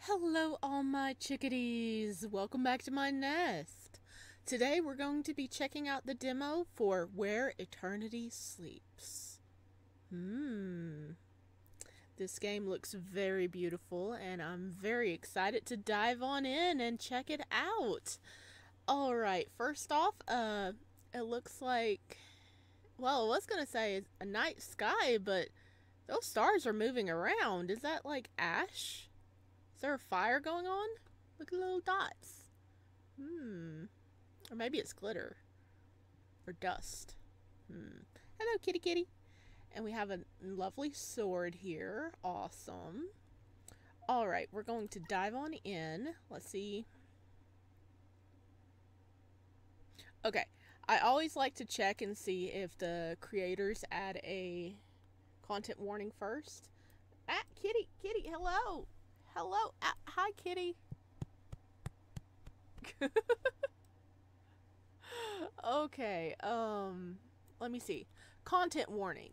Hello, all my chickadees. Welcome back to my nest. Today we're going to be checking out the demo for Where Eternity Sleeps. This game looks very beautiful, and I'm very excited to dive on in and check it out. Alright, first off, it looks like, well, I was gonna say it's a night sky, but those stars are moving around. Is that like ash? Is there a fire going on? Look at the little dots. Or maybe it's glitter. Or dust. Hello, kitty kitty. And we have a lovely sword here. Awesome. Alright, we're going to dive on in. Let's see. Okay. I always like to check and see if the creators add a content warning first. Ah, kitty, kitty, hello. Hello. Hi, kitty. Okay, let me see. Content warning.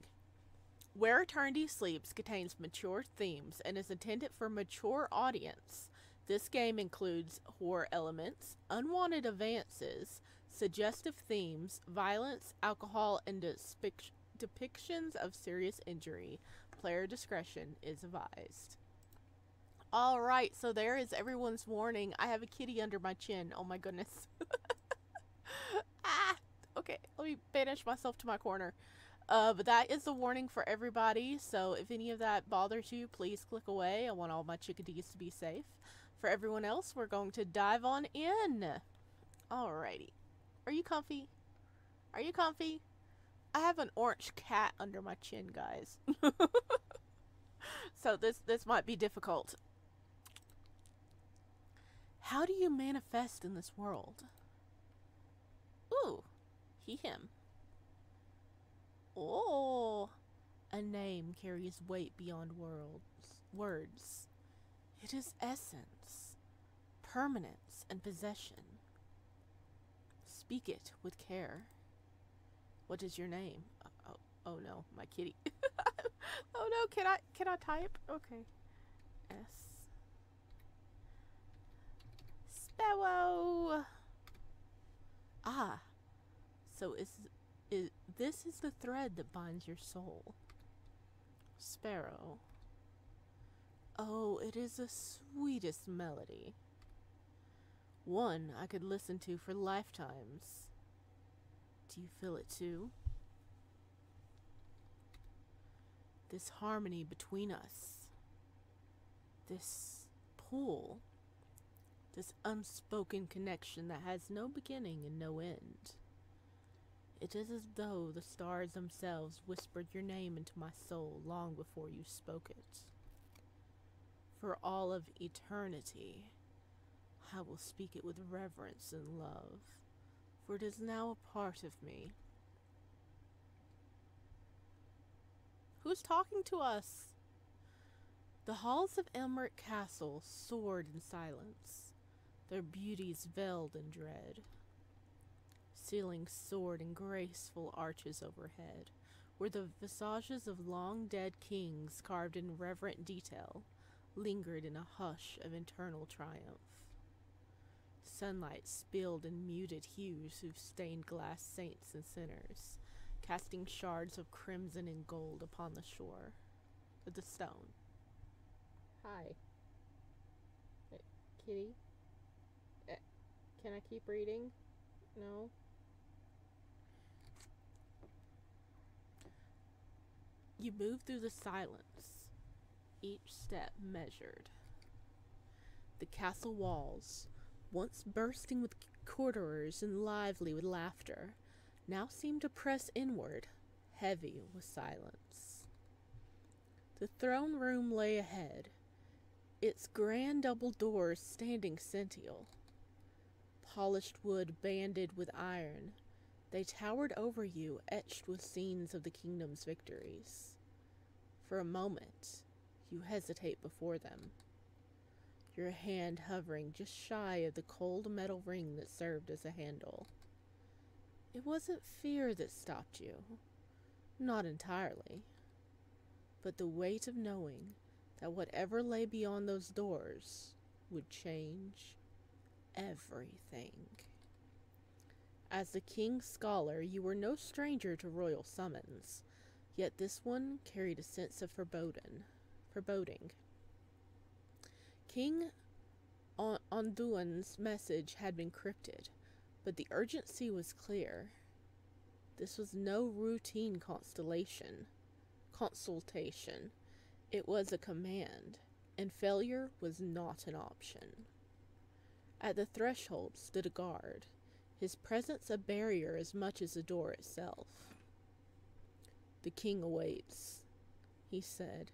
Where Eternity Sleeps contains mature themes and is intended for mature audience. This game includes horror elements, unwanted advances, suggestive themes, violence, alcohol, and depictions of serious injury. Player discretion is advised. Alright, so there is everyone's warning. I have a kitty under my chin. Oh my goodness. Okay, let me banish myself to my corner. But that is the warning for everybody, so if any of that bothers you, please click away. I want all my chickadees to be safe. For everyone else, we're going to dive on in. Alrighty. Are you comfy? Are you comfy? I have an orange cat under my chin, guys. So this might be difficult. How do you manifest in this world? Ooh, he, him. Oh, a name carries weight beyond words. It is essence, permanence, and possession. Speak it with care. What is your name? Oh no, my kitty. Oh no, can I type? Okay. S. Sparrow. Ah, so this is the thread that binds your soul. Sparrow. Oh, it is the sweetest melody. One I could listen to for lifetimes. Do you feel it too? This harmony between us. This pull. This unspoken connection that has no beginning and no end. It is as though the stars themselves whispered your name into my soul long before you spoke it. For all of eternity, I will speak it with reverence and love, for it is now a part of me. Who's talking to us? The halls of Elmerick Castle soared in silence, their beauties veiled in dread. Ceilings soared in graceful arches overhead, where the visages of long-dead kings carved in reverent detail lingered in a hush of eternal triumph. Sunlight spilled in muted hues of stained-glass saints and sinners, casting shards of crimson and gold upon the shore of the stone. Hi. Hey, kitty? Can I keep reading? No? You move through the silence, each step measured. The castle walls, once bursting with courtiers and lively with laughter, now seemed to press inward, heavy with silence. The throne room lay ahead, its grand double doors standing sentinel. Polished wood banded with iron, they towered over you, etched with scenes of the kingdom's victories. For a moment, you hesitate before them, your hand hovering just shy of the cold metal ring that served as a handle. It wasn't fear that stopped you, not entirely, but the weight of knowing that whatever lay beyond those doors would change everything. As the king's scholar, you were no stranger to royal summons, yet this one carried a sense of foreboding. King Onduan's message had been crypted, but the urgency was clear. This was no routine consultation. It was a command, and failure was not an option. At the threshold stood a guard, his presence a barrier as much as the door itself. "The king awaits," he said,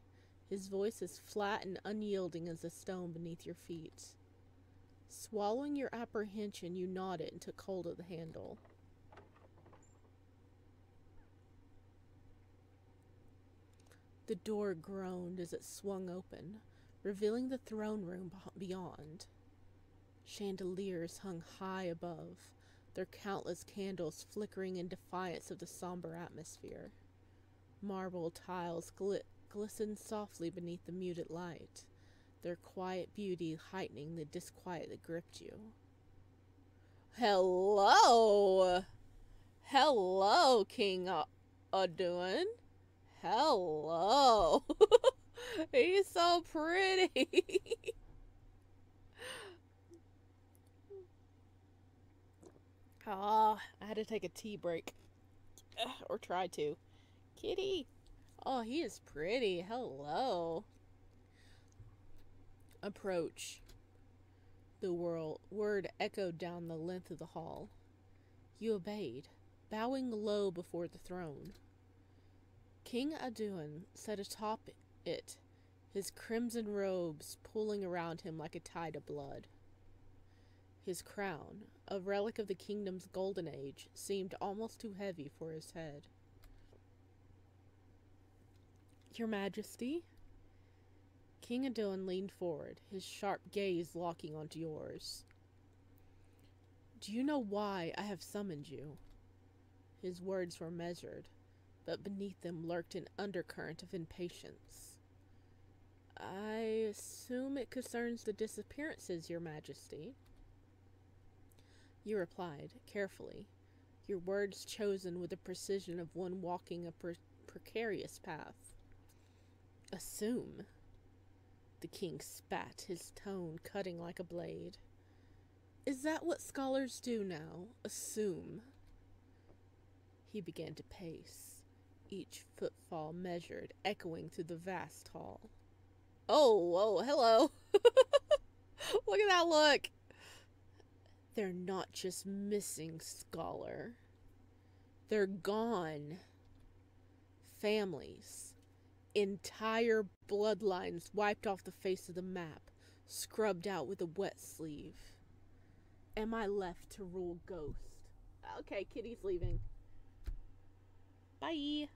his voice as flat and unyielding as the stone beneath your feet. Swallowing your apprehension, you nodded and took hold of the handle. The door groaned as it swung open, revealing the throne room beyond. Chandeliers hung high above, their countless candles flickering in defiance of the somber atmosphere. Marble tiles glistened softly beneath the muted light, their quiet beauty heightening the disquiet that gripped you. "Hello! Hello, King Aduan. Hello!" He's so pretty. I had to take a tea break. Or try to. Kitty! Oh, he is pretty. Hello. "Approach." The word echoed down the length of the hall. You obeyed, bowing low before the throne. King Aduan sat atop it, his crimson robes pulling around him like a tide of blood. His crown, a relic of the kingdom's golden age, seemed almost too heavy for his head. "Your Majesty?" King Aduan leaned forward, his sharp gaze locking onto yours. "Do you know why I have summoned you?" His words were measured, but beneath them lurked an undercurrent of impatience. "I assume it concerns the disappearances, Your Majesty." You replied, carefully, your words chosen with the precision of one walking a precarious path. "Assume?" The king spat, his tone cutting like a blade. "Is that what scholars do now? Assume?" He began to pace, each footfall measured, echoing through the vast hall. Oh, hello. Look at that look. They're not just missing, scholar. They're gone. Families, entire bloodlines wiped off the face of the map, scrubbed out with a wet sleeve. Am I left to rule ghost? Okay, Kitty's leaving. Bye.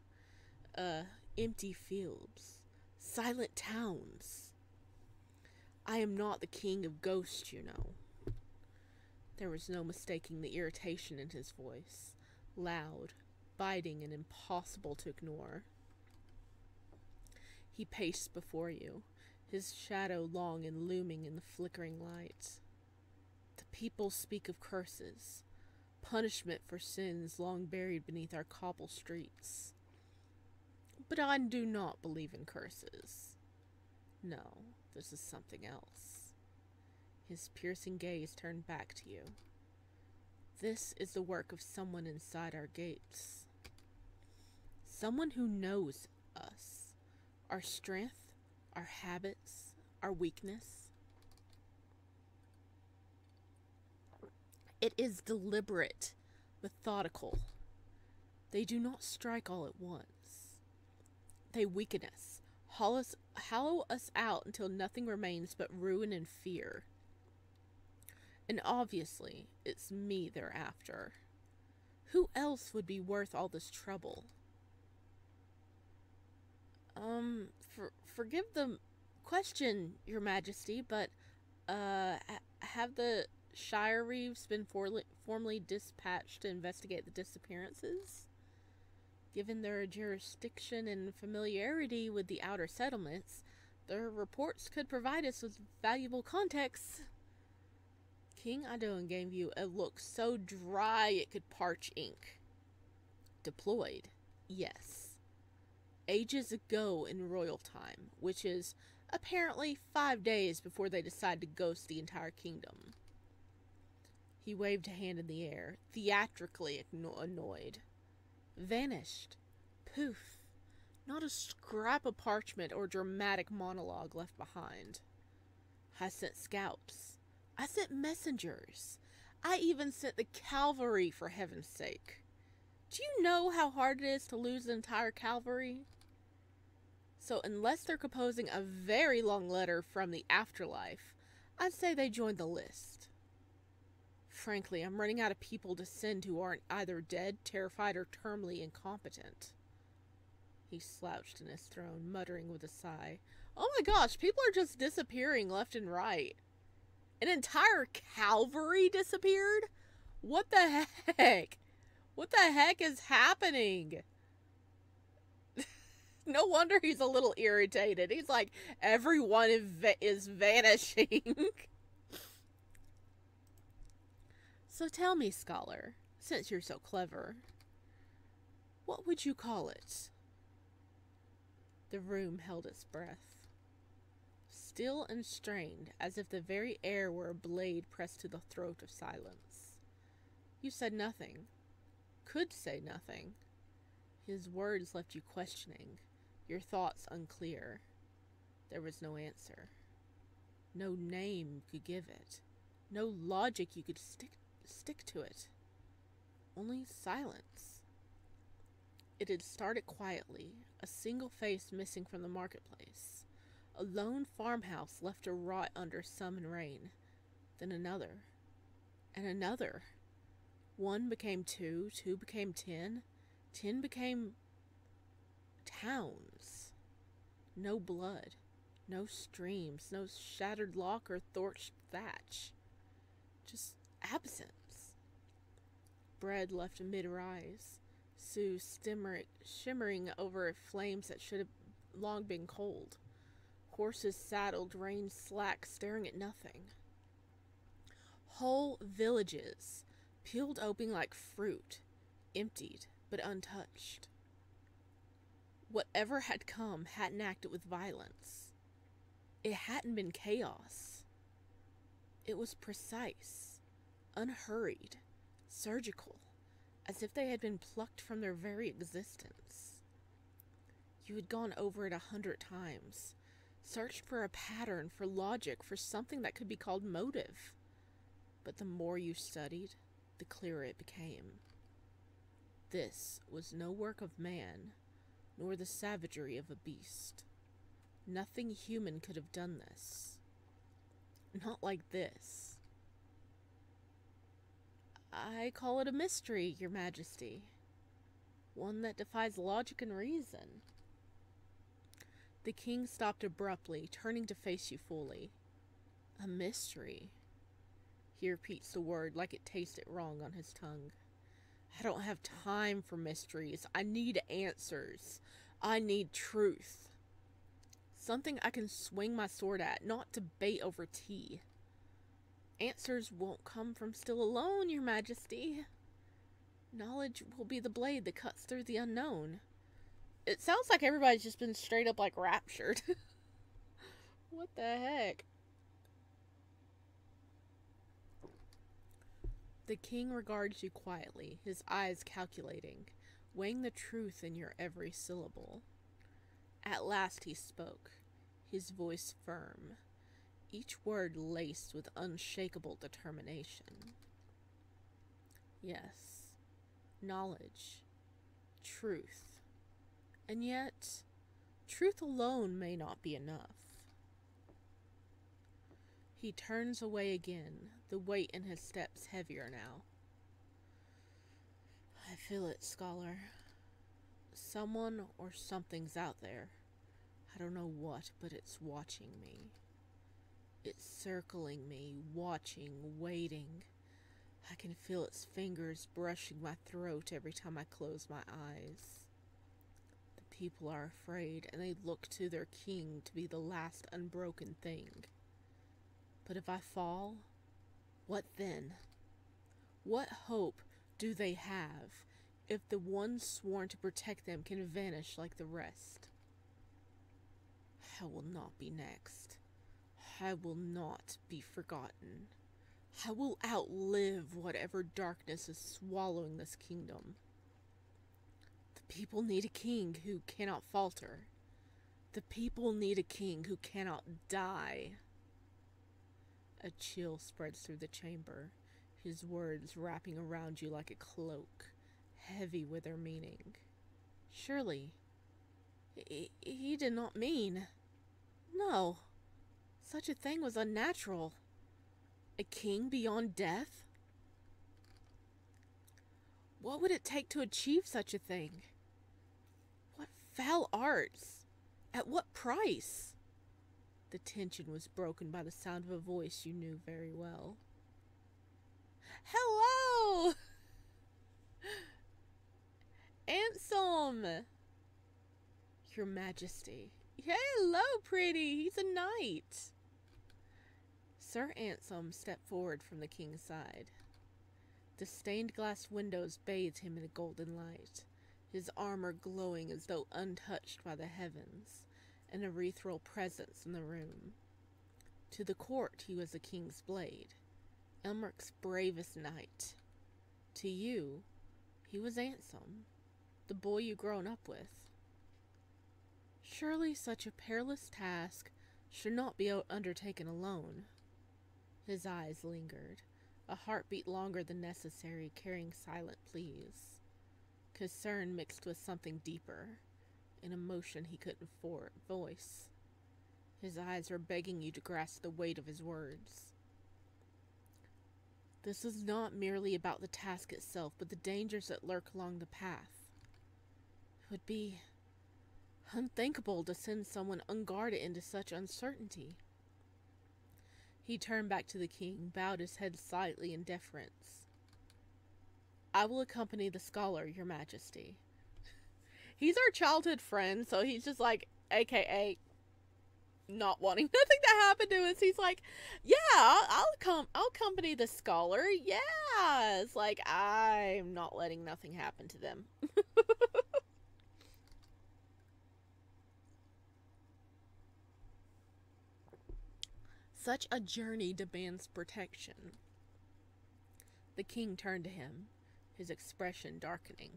Empty fields, silent towns. I am not the king of ghosts, you know. There was no mistaking the irritation in his voice, loud, biting, and impossible to ignore. He paced before you, his shadow long and looming in the flickering light. The people speak of curses, punishment for sins long buried beneath our cobble streets. But I do not believe in curses. No, this is something else. His piercing gaze turned back to you. This is the work of someone inside our gates. Someone who knows us, our strength, our habits, our weakness. It is deliberate, methodical. They do not strike all at once. They weaken us, hollow us out until nothing remains but ruin and fear. And obviously, it's me they're after. Who else would be worth all this trouble? Forgive the question, Your Majesty, but, have the Shire Reeves been formally dispatched to investigate the disappearances? Given their jurisdiction and familiarity with the outer settlements, Their reports could provide us with valuable context. King Adon gave you a look so dry it could parch ink. Deployed, yes. Ages ago in royal time, which is apparently 5 days before they decide to ghost the entire kingdom. He waved a hand in the air, theatrically annoyed. Vanished. Poof. Not a scrap of parchment or dramatic monologue left behind. I sent scouts. I sent messengers. I even sent the cavalry, for heaven's sake. Do you know how hard it is to lose an entire cavalry? So unless they're composing a very long letter from the afterlife, I'd say they joined the list. Frankly, I'm running out of people to send who aren't either dead, terrified, or terminally incompetent. He slouched in his throne, muttering with a sigh. Oh my gosh, people are just disappearing left and right. An entire cavalry disappeared? What the heck? What the heck is happening? No wonder he's a little irritated. He's like, everyone is vanishing. So tell me, scholar, since you're so clever, what would you call it? The room held its breath, still and strained, as if the very air were a blade pressed to the throat of silence. You said nothing. Could say nothing. His words left you questioning, your thoughts unclear. There was no answer. No name you could give it. No logic you could stick to it. Only silence. It had started quietly, a single face missing from the marketplace. A lone farmhouse left to rot under sun and rain. Then another. And another. 1 became 2, 2 became 10, 10 became towns. No blood, no streams, no shattered lock or torched thatch. Just absence. Bread left mid-rise, Sue shimmering over flames that should have long been cold. Horses saddled, reins slack, staring at nothing. Whole villages, peeled open like fruit, emptied but untouched. Whatever had come hadn't acted with violence. It hadn't been chaos. It was precise, unhurried, surgical, as if they had been plucked from their very existence. You had gone over it 100 times, searched for a pattern, for logic, for something that could be called motive. But the more you studied, the clearer it became. This was no work of man, nor the savagery of a beast. Nothing human could have done this. Not like this. I call it a mystery, Your Majesty. One that defies logic and reason. The king stopped abruptly, turning to face you fully. A mystery. He repeats the word like it tasted wrong on his tongue. I don't have time for mysteries. I need answers. I need truth. Something I can swing my sword at, not debate over tea. Answers won't come from still alone, Your Majesty. Knowledge will be the blade that cuts through the unknown. It sounds like everybody's just been straight up like raptured. What the heck? The king regards you quietly, his eyes calculating, weighing the truth in your every syllable. At last he spoke, his voice firm, each word laced with unshakable determination. Yes, knowledge, truth. And yet, truth alone may not be enough. He turns away again, the weight in his steps heavier now. I feel it, scholar. Someone or something's out there. I don't know what, but it's watching me. It's circling me, watching, waiting. I can feel its fingers brushing my throat every time I close my eyes. The people are afraid, and they look to their king to be the last unbroken thing. But if I fall, what then? What hope do they have if the one sworn to protect them can vanish like the rest? I will not be next. I will not be forgotten. I will outlive whatever darkness is swallowing this kingdom. The people need a king who cannot falter. The people need a king who cannot die. A chill spreads through the chamber, his words wrapping around you like a cloak, heavy with their meaning. Surely, he did not mean. No, such a thing was unnatural. A king beyond death? What would it take to achieve such a thing? What foul arts? At what price? The tension was broken by the sound of a voice you knew very well. Hello! Ansem! Your Majesty. Hello, pretty! He's a knight! Sir Ansem stepped forward from the king's side. The stained glass windows bathed him in a golden light, his armor glowing as though untouched by the heavens, an ethereal presence in the room. To the court he was the king's blade, Elmeric's bravest knight. To you, he was Ansem, the boy you grown up with. Surely such a perilous task should not be undertaken alone. His eyes lingered, a heartbeat longer than necessary, carrying silent pleas. Concern mixed with something deeper, an emotion he couldn't voice. His eyes were begging you to grasp the weight of his words. This is not merely about the task itself, but the dangers that lurk along the path. It would be unthinkable to send someone unguarded into such uncertainty. He turned back to the king, bowed his head slightly in deference. I will accompany the scholar, your majesty. He's our childhood friend, so he's just like, aka, not wanting nothing to happen to us. He's like, yeah, I'll accompany the scholar. Yeah, it's like, I'm not letting nothing happen to them. Such a journey demands protection. The king turned to him, his expression darkening.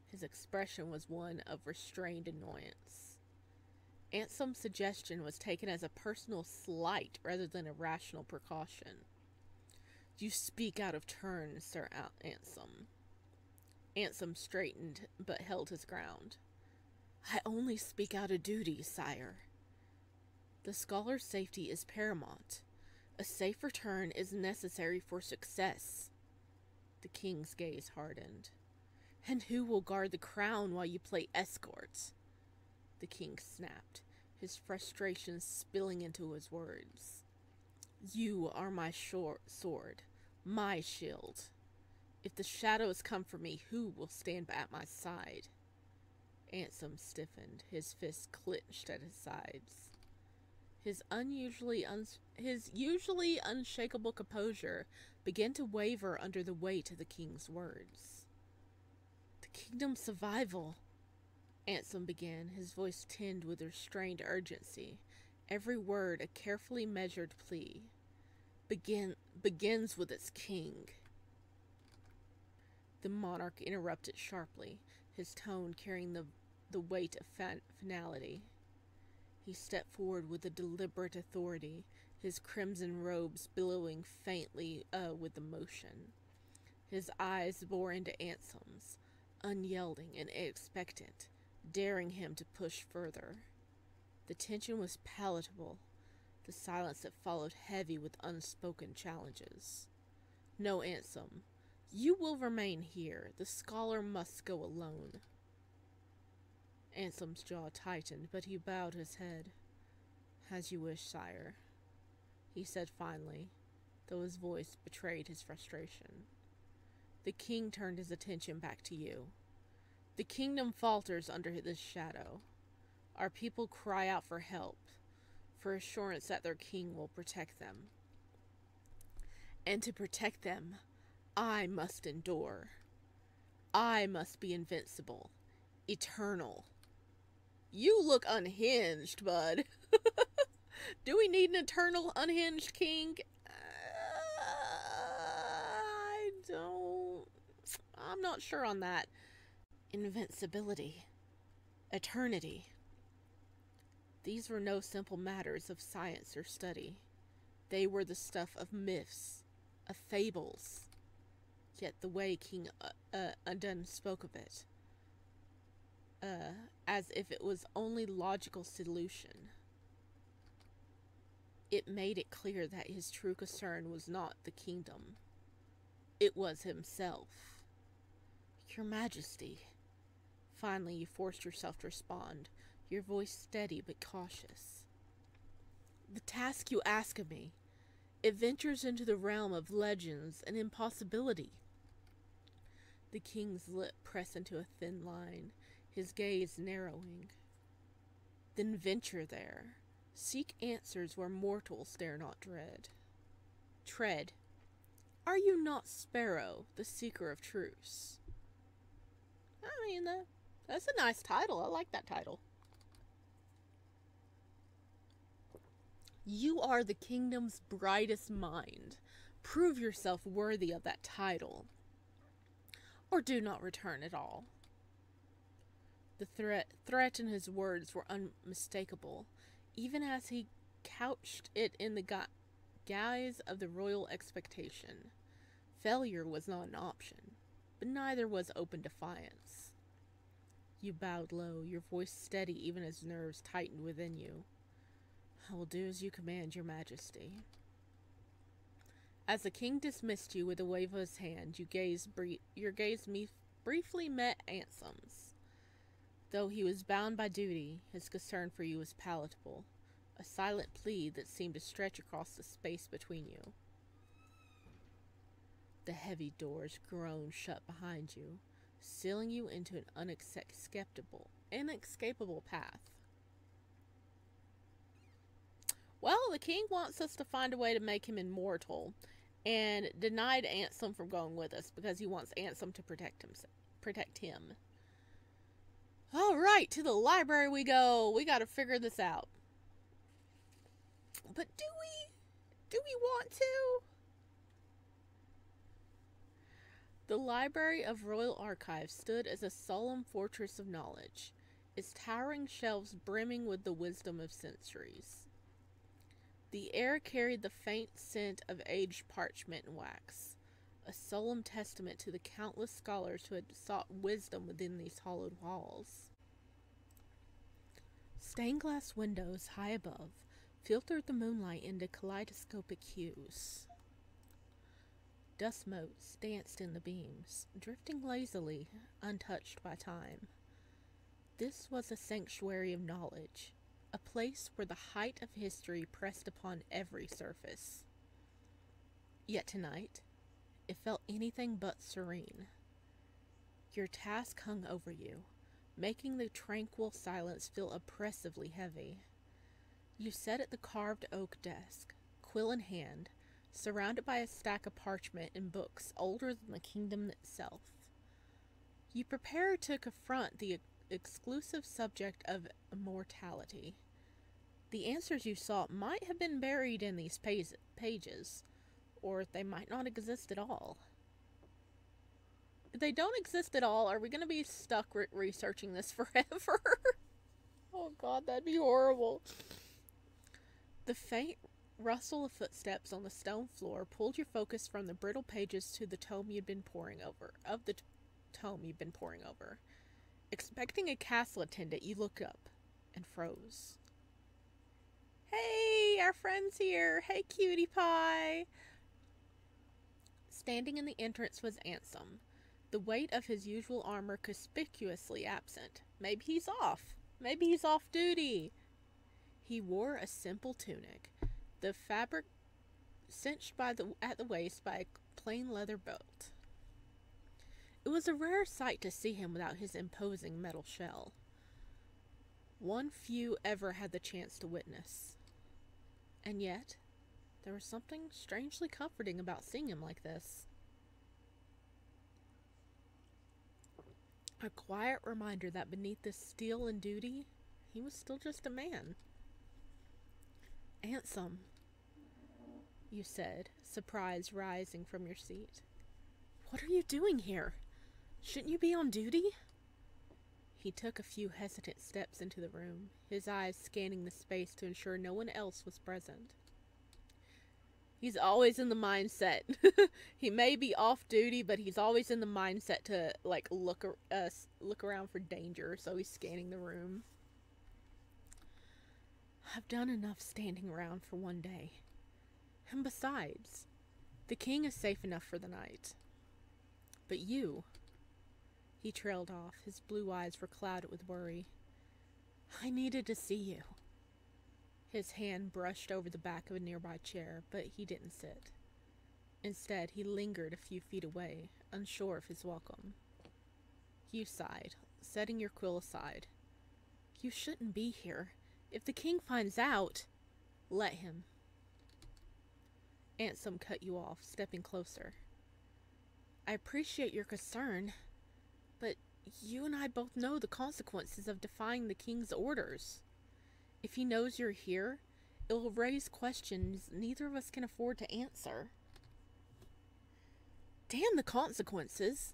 His expression was one of restrained annoyance. Ansem's suggestion was taken as a personal slight rather than a rational precaution. You speak out of turn, Sir Ansem. Ansem straightened but held his ground. I only speak out of duty, sire. The scholar's safety is paramount. A safe return is necessary for success. The king's gaze hardened. And who will guard the crown while you play escort? The king snapped, his frustration spilling into his words. You are my sword, my shield. If the shadows come for me, who will stand at my side? Ansem stiffened, his fists clenched at his sides. His usually unshakable composure began to waver under the weight of the king's words. The kingdom's survival, Ansem began, his voice tinged with restrained urgency, every word a carefully measured plea, begins with its king. The monarch interrupted sharply, his tone carrying the weight of finality. He stepped forward with a deliberate authority, his crimson robes billowing faintly with emotion. His eyes bore into Ansem's, unyielding and expectant, daring him to push further. The tension was palatable, the silence that followed heavy with unspoken challenges. No, Ansem, you will remain here. The scholar must go alone. Ansem's jaw tightened, but he bowed his head. As you wish, sire, he said finally, though his voice betrayed his frustration. The king turned his attention back to you. The kingdom falters under this shadow. Our people cry out for help, for assurance that their king will protect them. And to protect them, I must endure. I must be invincible, eternal. You look unhinged, bud. Do we need an eternal, unhinged king? I don't. I'm not sure on that. Invincibility. Eternity. These were no simple matters of science or study. They were the stuff of myths, of fables. Yet the way King Undone spoke of it, as if it was only logical solution, it made it clear that his true concern was not the kingdom. It was himself. Your Majesty. Finally, you forced yourself to respond, your voice steady but cautious. The task you ask of me, it ventures into the realm of legends and impossibility. The king's lip pressed into a thin line, his gaze narrowing. Then venture there. Seek answers where mortals dare not tread. Are you not Sparrow, the seeker of truths? I mean, that's a nice title. I like that title. You are the kingdom's brightest mind. Prove yourself worthy of that title. Or do not return at all. The threat in his words were unmistakable, even as he couched it in the guise of the royal expectation. Failure was not an option, but neither was open defiance. You bowed low, your voice steady even as nerves tightened within you. I will do as you command, your Majesty. As the king dismissed you with a wave of his hand, your gaze briefly met Ansem's. Though he was bound by duty, his concern for you was palatable, a silent plea that seemed to stretch across the space between you. The heavy doors groaned shut behind you, sealing you into an inescapable path. Well, the king wants us to find a way to make him immortal, and denied Ansem from going with us because he wants Ansem to protect him. All right, to the library we go. We got to figure this out. But do we want to? The Library of Royal Archives stood as a solemn fortress of knowledge, its towering shelves brimming with the wisdom of centuries. The air carried the faint scent of aged parchment and wax, a solemn testament to the countless scholars who had sought wisdom within these hollowed halls. Stained glass windows high above filtered the moonlight into kaleidoscopic hues. Dust motes danced in the beams, drifting lazily, untouched by time. This was a sanctuary of knowledge, a place where the height of history pressed upon every surface. Yet tonight, it felt anything but serene. Your task hung over you, making the tranquil silence feel oppressively heavy. You sat at the carved oak desk, quill in hand, surrounded by a stack of parchment and books older than the kingdom itself. You prepared to confront the exclusive subject of immortality. The answers you sought might have been buried in these pages, or they might not exist at all. If they don't exist at all, are we going to be stuck researching this forever? Oh god, that'd be horrible. The faint rustle of footsteps on the stone floor pulled your focus from the brittle pages to the tome you'd been poring over. Expecting a castle attendant, you looked up and froze. Hey, our friend's here. Hey, cutie pie. Standing in the entrance was Ansem, the weight of his usual armor conspicuously absent. Maybe he's off. Maybe he's off duty. He wore a simple tunic, the fabric cinched at the waist by a plain leather belt. It was a rare sight to see him without his imposing metal shell. One few ever had the chance to witness. And yet, there was something strangely comforting about seeing him like this. A quiet reminder that beneath this steel and duty, he was still just a man. "Ansem," you said, surprise rising from your seat. "What are you doing here? Shouldn't you be on duty?" He took a few hesitant steps into the room, his eyes scanning the space to ensure no one else was present. He's always in the mindset. He may be off duty, but he's always in the mindset to look around for danger, so he's scanning the room. "I've done enough standing around for one day. And besides, the king is safe enough for the night. But you..." He trailed off. His blue eyes were clouded with worry. "I needed to see you." His hand brushed over the back of a nearby chair, but he didn't sit. Instead, he lingered a few feet away, unsure of his welcome. You sighed, setting your quill aside. "You shouldn't be here. If the king finds out..." "Let him." Ansem cut you off, stepping closer. "I appreciate your concern, but you and I both know the consequences of defying the king's orders. If he knows you're here, it will raise questions neither of us can afford to answer." "Damn the consequences!"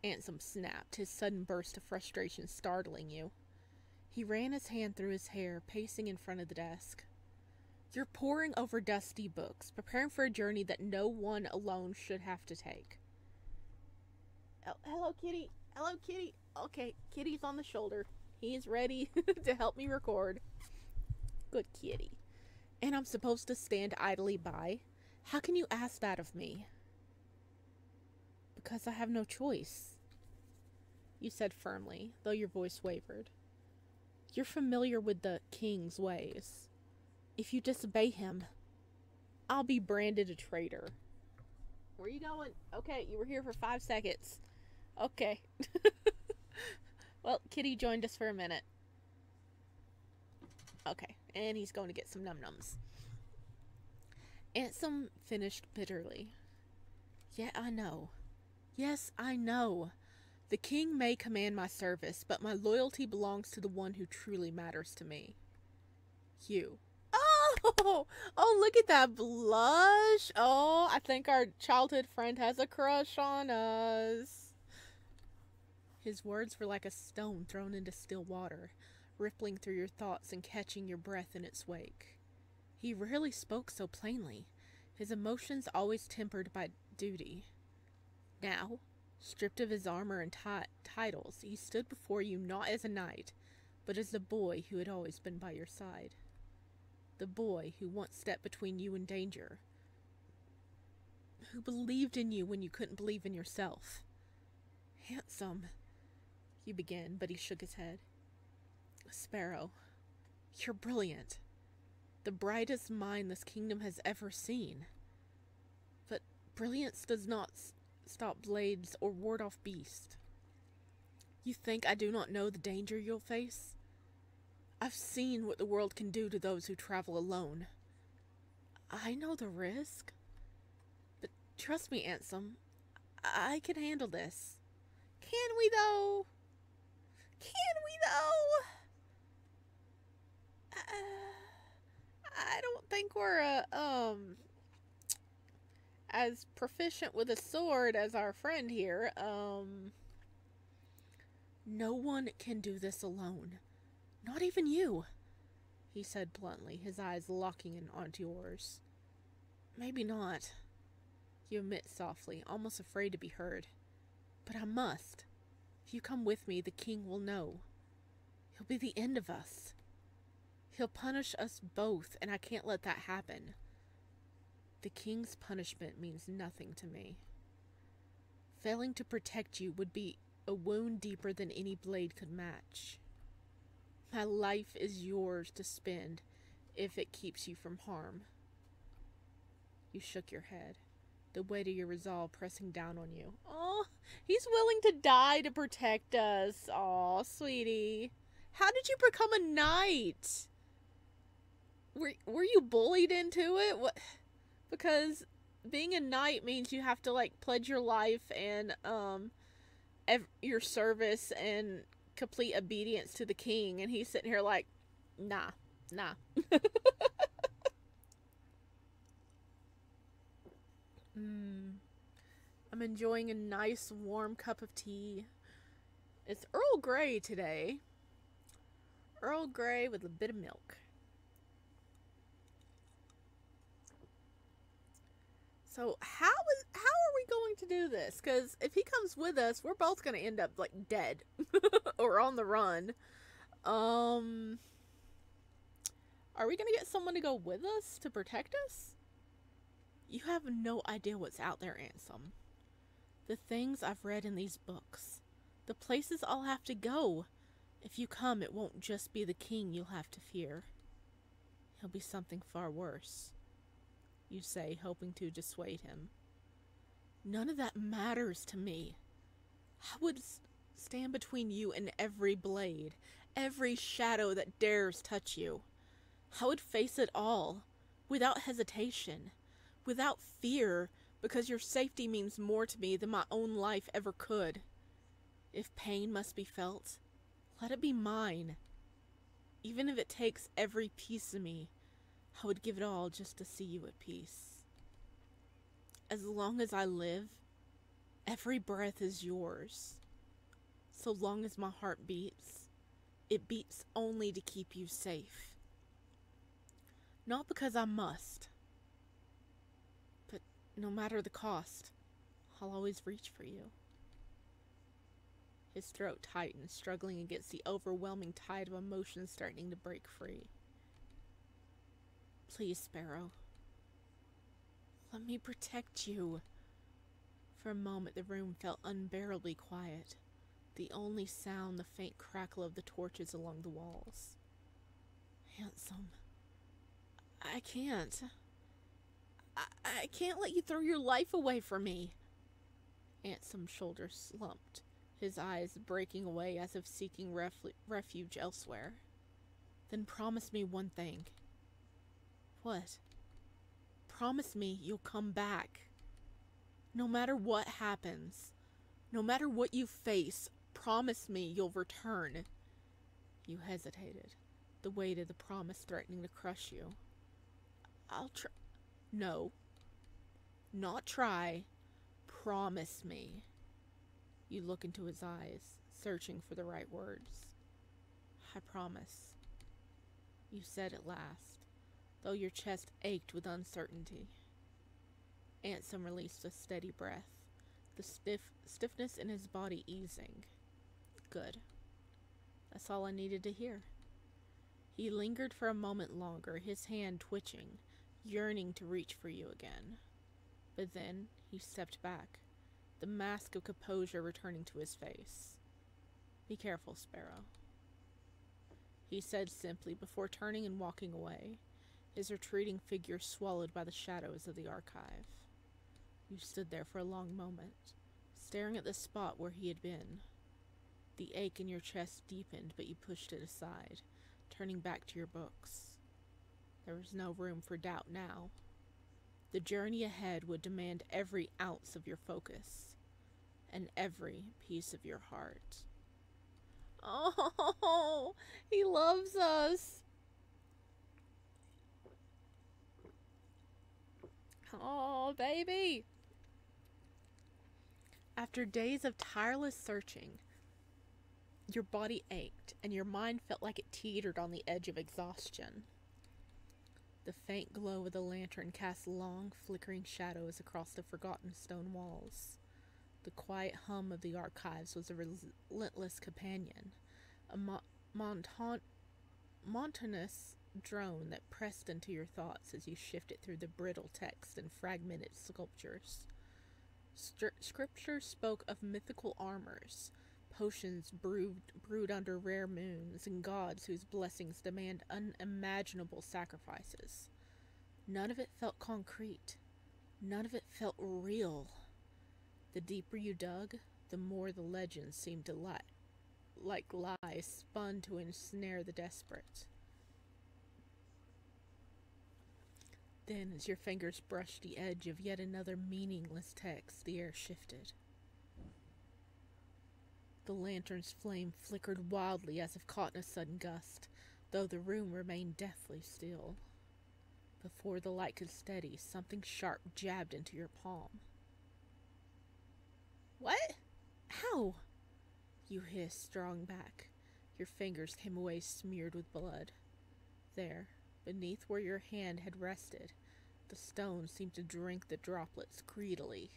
Ansem snapped, his sudden burst of frustration startling you. He ran his hand through his hair, pacing in front of the desk. "You're poring over dusty books, preparing for a journey that no one alone should have to take." "Hello, Kitty. Hello, Kitty." Okay, Kitty's on the shoulder. He's ready to help me record. Good kitty. "And I'm supposed to stand idly by? How can you ask that of me?" "Because I have no choice," you said firmly, though your voice wavered. "You're familiar with the king's ways. If you disobey him, I'll be branded a traitor." "Where are you going?" "Okay, you were here for 5 seconds. Okay." Well, Kitty joined us for a minute. Okay, and he's going to get some num-nums. Ansem finished bitterly. "Yeah, I know. Yes, I know. The king may command my service, but my loyalty belongs to the one who truly matters to me. You." Oh, look at that blush. Oh, I think our childhood friend has a crush on us. His words were like a stone thrown into still water, rippling through your thoughts and catching your breath in its wake. He rarely spoke so plainly, his emotions always tempered by duty. Now, stripped of his armor and titles, he stood before you not as a knight, but as the boy who had always been by your side. The boy who once stepped between you and danger, who believed in you when you couldn't believe in yourself. "Handsome," you began, but he shook his head. "Sparrow, you're brilliant. The brightest mind this kingdom has ever seen. But brilliance does not stop blades or ward off beasts. You think I do not know the danger you'll face? I've seen what the world can do to those who travel alone. I know the risk. But trust me, Ansem, I can handle this." "Can we, though? Can we, though? I don't think we're, as proficient with a sword as our friend here. No one can do this alone. Not even you," he said bluntly, his eyes locking in onto yours. "Maybe not," you admit softly, almost afraid to be heard. "But I must. If you come with me, the king will know. He'll be the end of us. He'll punish us both, and I can't let that happen. The king's punishment means nothing to me. Failing to protect you would be a wound deeper than any blade could match. My life is yours to spend if it keeps you from harm." You shook your head. the weight of your resolve pressing down on you. Oh, he's willing to die to protect us. Oh, sweetie. How did you become a knight? Were you bullied into it? What? Because being a knight means you have to like pledge your life and your service and complete obedience to the king, and he's sitting here like, nah. I'm enjoying a nice warm cup of tea. It's Earl Grey today. Earl Grey with a bit of milk. So how are we going to do this? Because if he comes with us, we're both going to end up like dead or on the run. Are we going to get someone to go with us to protect us? You have no idea what's out there, Ansem. The things I've read in these books. The places I'll have to go. If you come, it won't just be the king you'll have to fear. He'll be something far worse. You say, hoping to dissuade him. None of that matters to me. I would stand between you and every blade, every shadow that dares touch you. I would face it all, without hesitation, without fear, because your safety means more to me than my own life ever could. If pain must be felt, let it be mine. Even if it takes every piece of me, I would give it all just to see you at peace. As long as I live, every breath is yours. So long as my heart beats, it beats only to keep you safe. Not because I must, but no matter the cost, I'll always reach for you. His throat tightened, struggling against the overwhelming tide of emotions starting to break free. Please, Sparrow. Let me protect you. For a moment, the room felt unbearably quiet. The only sound, the faint crackle of the torches along the walls. Handsome. I can't. I can't let you throw your life away from me. Ansem's shoulders slumped, his eyes breaking away as if seeking refuge elsewhere. Then promise me one thing. What? Promise me you'll come back. No matter what happens, no matter what you face, promise me you'll return. You hesitated, the weight of the promise threatening to crush you. I'll try. No. Not try. Promise me. You look into his eyes, searching for the right words. I promise. You said at last, though your chest ached with uncertainty. Ansem released a steady breath, the stiffness in his body easing. Good. That's all I needed to hear. He lingered for a moment longer, his hand twitching, yearning to reach for you again. But then he stepped back, the mask of composure returning to his face. Be careful, Sparrow, he said simply before turning and walking away, his retreating figure swallowed by the shadows of the archive. You stood there for a long moment, staring at the spot where he had been. The ache in your chest deepened, but you pushed it aside, turning back to your books. There was no room for doubt now. The journey ahead would demand every ounce of your focus, and every piece of your heart. Oh, he loves us. Oh, baby. After days of tireless searching, your body ached, and your mind felt like it teetered on the edge of exhaustion. The faint glow of the lantern cast long, flickering shadows across the forgotten stone walls. The quiet hum of the archives was a relentless companion, a monotonous drone that pressed into your thoughts as you shifted through the brittle text and fragmented sculptures. Scripture spoke of mythical armors, potions brewed under rare moons, and gods whose blessings demand unimaginable sacrifices. None of it felt concrete, None of it felt real. The deeper you dug, the more the legends seemed to lie, like lies spun to ensnare the desperate. Then, as your fingers brushed the edge of yet another meaningless text, the air shifted. The lantern's flame flickered wildly as if caught in a sudden gust, though the room remained deathly still. Before the light could steady, something sharp jabbed into your palm. "What? How?" you hissed, drawing back. Your fingers came away smeared with blood. There, beneath where your hand had rested, the stone seemed to drink the droplets greedily.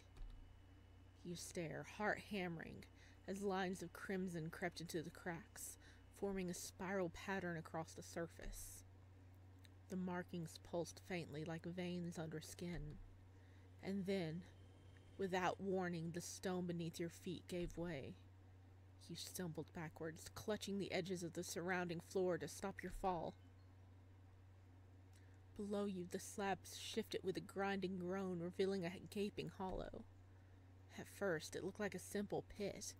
You stare, heart hammering, as lines of crimson crept into the cracks, forming a spiral pattern across the surface. The markings pulsed faintly like veins under skin. And then, without warning, the stone beneath your feet gave way. You stumbled backwards, clutching the edges of the surrounding floor to stop your fall. Below you, the slabs shifted with a grinding groan, revealing a gaping hollow. At first, it looked like a simple pit,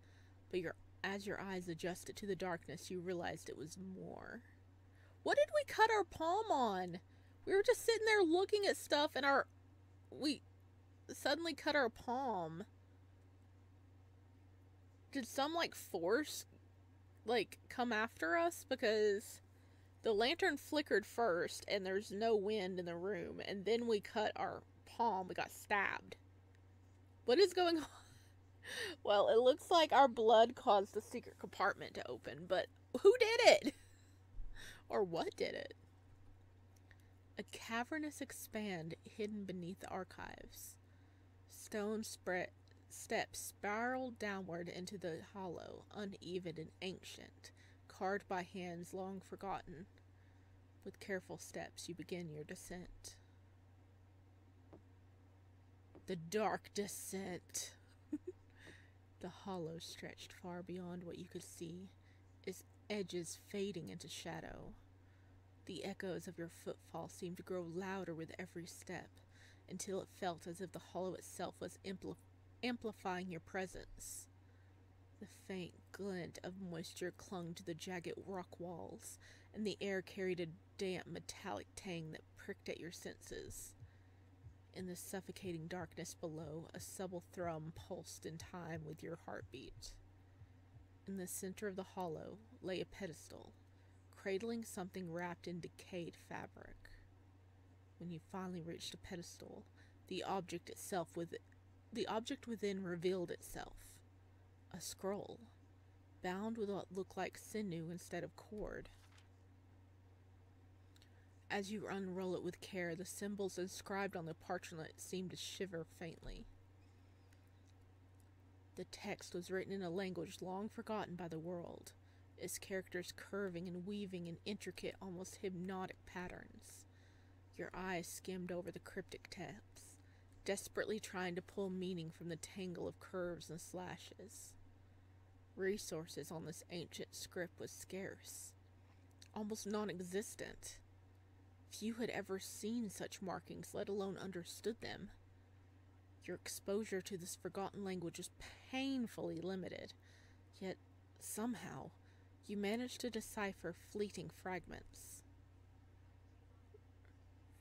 but as your eyes adjusted to the darkness, you realized it was more. What did we cut our palm on? We were just sitting there looking at stuff, and we suddenly cut our palm. Did some, force, come after us? Because the lantern flickered first, and there's no wind in the room, and then we cut our palm. We got stabbed. What is going on? Well, it looks like our blood caused the secret compartment to open, but who did it? Or what did it? A cavernous expanse hidden beneath the archives. Stone steps spiraled downward into the hollow, uneven and ancient, carved by hands long forgotten. With careful steps, you begin your descent. The dark descent. The hollow stretched far beyond what you could see, its edges fading into shadow. The echoes of your footfall seemed to grow louder with every step, until it felt as if the hollow itself was amplifying your presence. The faint glint of moisture clung to the jagged rock walls, and the air carried a damp metallic tang that pricked at your senses. In the suffocating darkness below, a subtle thrum pulsed in time with your heartbeat. In the center of the hollow lay a pedestal, cradling something wrapped in decayed fabric. When you finally reached the pedestal, the object within revealed itself. A scroll, bound with what looked like sinew instead of cord. As you unroll it with care, the symbols inscribed on the parchment seemed to shiver faintly. The text was written in a language long forgotten by the world, its characters curving and weaving in intricate, almost hypnotic patterns. Your eyes skimmed over the cryptic text, desperately trying to pull meaning from the tangle of curves and slashes. Resources on this ancient script was scarce, almost non-existent. Few had ever seen such markings, let alone understood them. Your exposure to this forgotten language was painfully limited, yet somehow you managed to decipher fleeting fragments.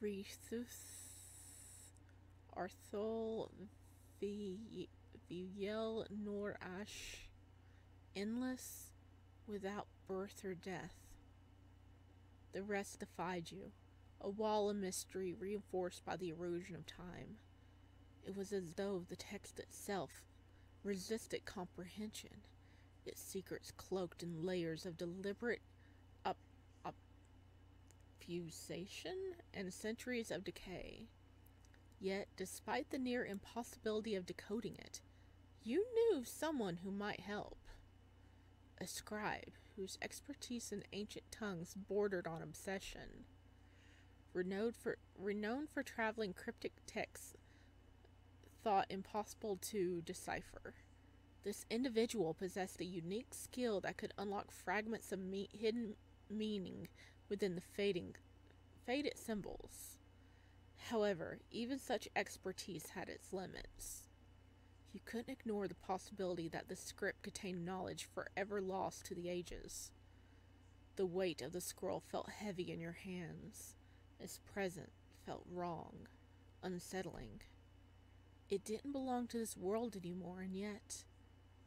Rethus, Arthol, Viel, Nor Ash, endless, without birth or death. The rest defied you. A wall of mystery reinforced by the erosion of time. It was as though the text itself resisted comprehension, its secrets cloaked in layers of deliberate obfuscation and centuries of decay. Yet, despite the near impossibility of decoding it, you knew someone who might help. A scribe whose expertise in ancient tongues bordered on obsession. Renowned for traveling cryptic texts thought impossible to decipher. This individual possessed a unique skill that could unlock fragments of hidden meaning within the faded symbols. However, even such expertise had its limits. You couldn't ignore the possibility that the script contained knowledge forever lost to the ages. The weight of the scroll felt heavy in your hands. Its presence felt wrong, unsettling. It didn't belong to this world anymore, and yet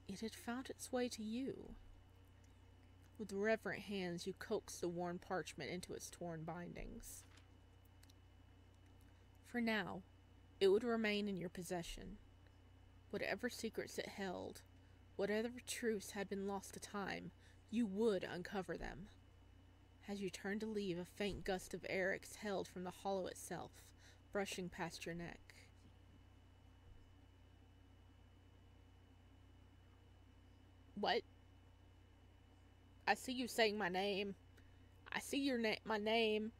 it had found its way to you. With reverent hands, you coaxed the worn parchment into its torn bindings. For now, it would remain in your possession. Whatever secrets it held, whatever truths had been lost to time, you would uncover them. As you turned to leave, a faint gust of air exhaled from the hollow itself, brushing past your neck. What? I see you saying my name. I see my name.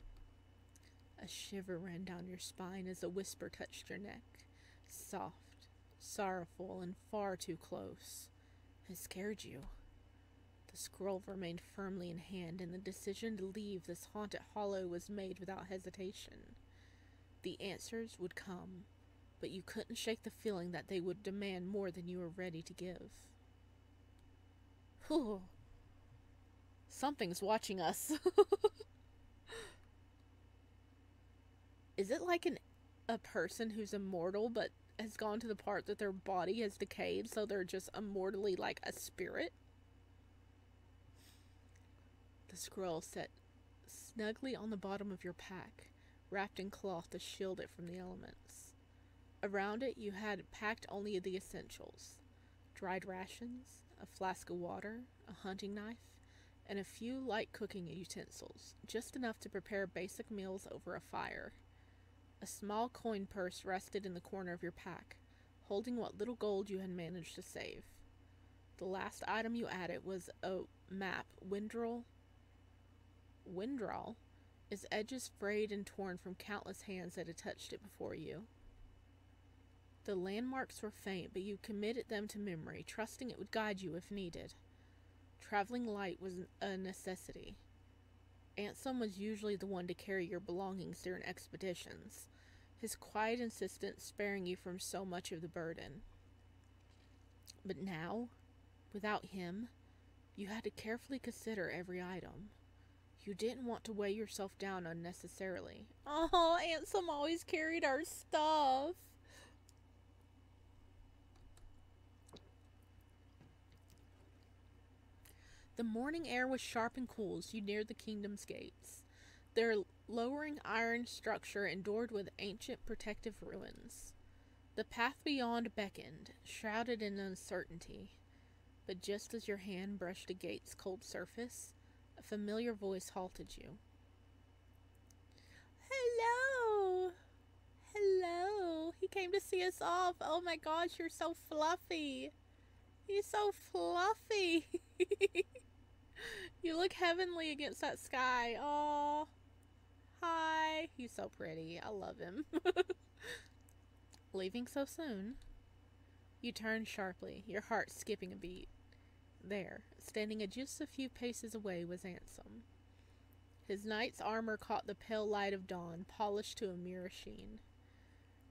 A shiver ran down your spine as a whisper touched your neck. Soft, sorrowful, and far too close. It scared you. The scroll remained firmly in hand, and the decision to leave this haunted hollow was made without hesitation. The answers would come, but you couldn't shake the feeling that they would demand more than you were ready to give. Whew. Something's watching us. Is it like a person who's immortal but has gone to the part that their body has decayed, so they're just immortally like a spirit? The scroll sat snugly on the bottom of your pack, wrapped in cloth to shield it from the elements. Around it you had packed only the essentials: dried rations, a flask of water, a hunting knife, and a few light cooking utensils, just enough to prepare basic meals over a fire. A small coin purse rested in the corner of your pack, holding what little gold you had managed to save. The last item you added was a map, Windral, its edges frayed and torn from countless hands that had touched it before you. The landmarks were faint, but you committed them to memory, trusting it would guide you if needed. Traveling light was a necessity. Ansem was usually the one to carry your belongings during expeditions, his quiet insistence sparing you from so much of the burden. But now, without him, you had to carefully consider every item. You didn't want to weigh yourself down unnecessarily. Oh, Ansem always carried our stuff. The morning air was sharp and cool as you neared the kingdom's gates, their lowering iron structure endured with ancient protective ruins. The path beyond beckoned, shrouded in uncertainty, but just as your hand brushed the gate's cold surface, a familiar voice halted you. Hello! Hello! He came to see us off. Oh my gosh, you're so fluffy. He's so fluffy. You look heavenly against that sky. Oh, hi. He's so pretty. I love him. Leaving so soon? You turned sharply, your heart skipping a beat. There, standing just a few paces away, was Ansem. His knight's armor caught the pale light of dawn, polished to a mirror sheen.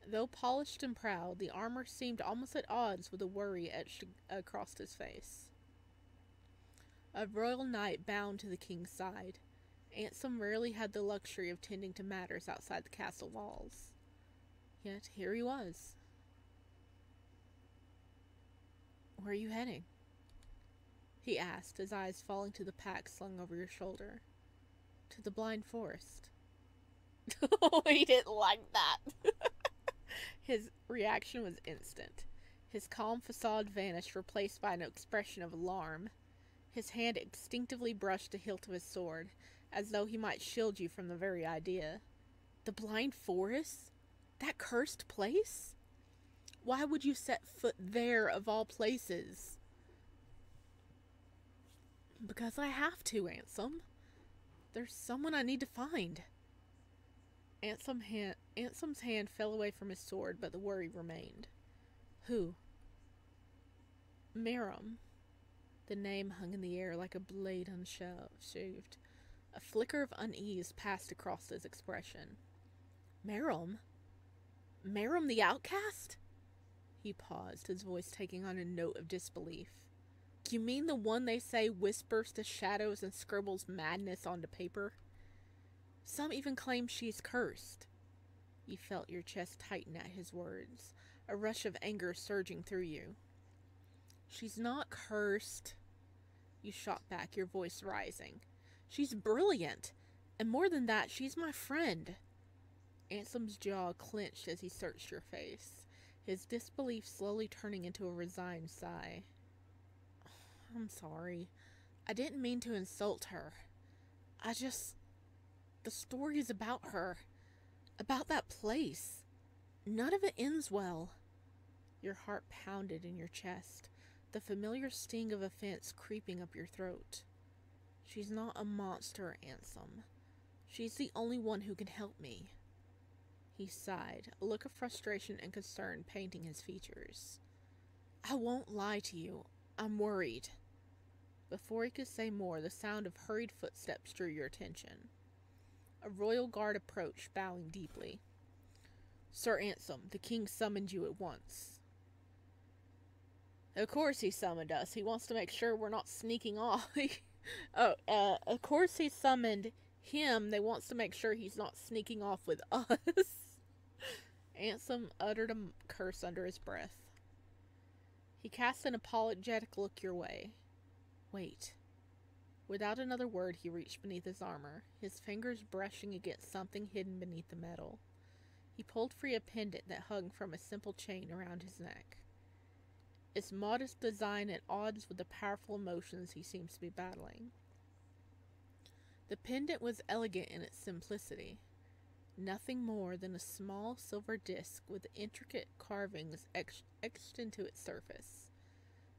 Though polished and proud, the armor seemed almost at odds with the worry etched across his face. A royal knight bound to the king's side, Ansem rarely had the luxury of tending to matters outside the castle walls. Yet here he was. Where are you heading? He asked, his eyes falling to the pack slung over your shoulder. To the blind forest. Oh, he didn't like that. His reaction was instant. His calm facade vanished, replaced by an expression of alarm. His hand instinctively brushed the hilt of his sword, as though he might shield you from the very idea. The blind forest? That cursed place? Why would you set foot there, of all places? Because I have to, Ansem. There's someone I need to find. Ansem's hand fell away from his sword, but the worry remained. Who? Miram. The name hung in the air like a blade unsheathed. A flicker of unease passed across his expression. Miram? Merum the outcast? He paused, his voice taking on a note of disbelief. You mean the one they say whispers to shadows and scribbles madness onto paper? Some even claim she's cursed. You felt your chest tighten at his words, a rush of anger surging through you. She's not cursed, you shot back, your voice rising. She's brilliant, and more than that, she's my friend. Ansem's jaw clenched as he searched your face, his disbelief slowly turning into a resigned sigh. I'm sorry. I didn't mean to insult her. The story's about her. About that place. None of it ends well. Your heart pounded in your chest, the familiar sting of offense creeping up your throat. She's not a monster, Ansem. She's the only one who can help me. He sighed, a look of frustration and concern painting his features. I won't lie to you. I'm worried. Before he could say more, the sound of hurried footsteps drew your attention. A royal guard approached, bowing deeply. Sir Ansem, the king summoned you at once. Of course he summoned us. He wants to make sure we're not sneaking off. Of course he summoned him. They wants to make sure he's not sneaking off with us. Ansem uttered a curse under his breath. He cast an apologetic look your way. Wait. Without another word, he reached beneath his armor, his fingers brushing against something hidden beneath the metal. He pulled free a pendant that hung from a simple chain around his neck. Its modest design at odds with the powerful emotions he seems to be battling. The pendant was elegant in its simplicity. Nothing more than a small silver disc with intricate carvings etched into its surface.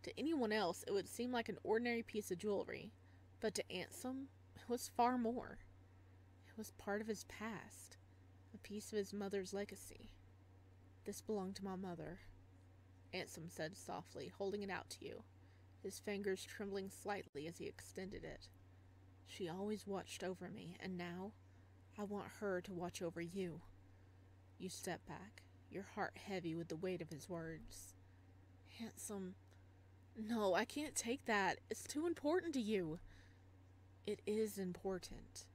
To anyone else, it would seem like an ordinary piece of jewelry, but to Ansem, it was far more. It was part of his past, a piece of his mother's legacy. This belonged to my mother, Ansem said softly, holding it out to you, his fingers trembling slightly as he extended it. She always watched over me, and now I want her to watch over you. You stepped back, your heart heavy with the weight of his words. Ansem, no, I can't take that. It's too important to you. It is important,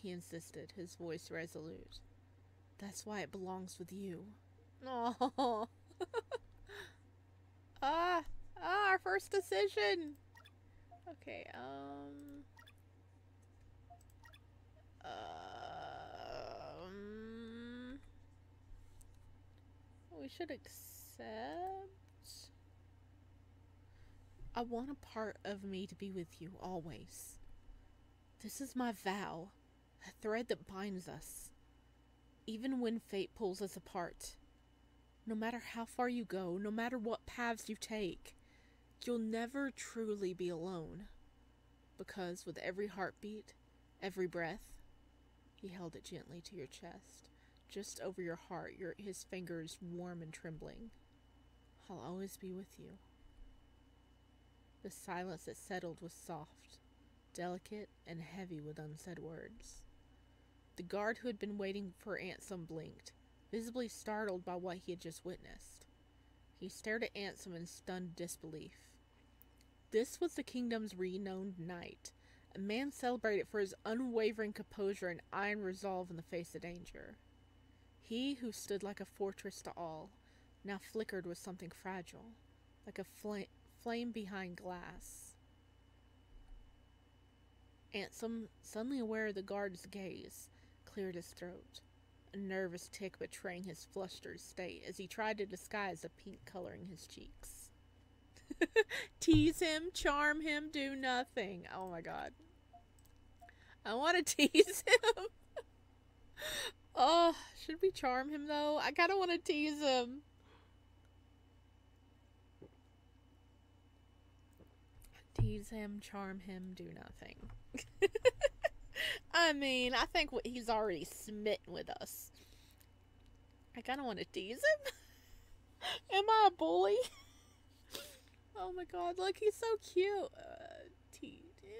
he insisted, his voice resolute. That's why it belongs with you. Oh. Our first decision. Okay, we should accept. I want a part of me to be with you always. This is my vow, a thread that binds us, even when fate pulls us apart. No matter how far you go, no matter what paths you take, you'll never truly be alone. Because with every heartbeat, every breath, he held it gently to your chest, just over your heart, his fingers warm and trembling. I'll always be with you. The silence that settled was soft, delicate, and heavy with unsaid words. The guard who had been waiting for Ansem blinked, visibly startled by what he had just witnessed. He stared at Ansem in stunned disbelief. This was the kingdom's renowned knight, a man celebrated for his unwavering composure and iron resolve in the face of danger. He who stood like a fortress to all, now flickered with something fragile, like a flame behind glass. Ansem, suddenly aware of the guard's gaze, cleared his throat, a nervous tick betraying his flustered state as he tried to disguise the pink coloring his cheeks. Tease him, charm him, do nothing. Oh my god. I want to tease him. Oh, should we charm him though? I kind of want to tease him. Tease him, charm him, do nothing. I mean, I think he's already smitten with us. I kind of want to tease him. Am I a bully? Oh my god, look, he's so cute. Tease him.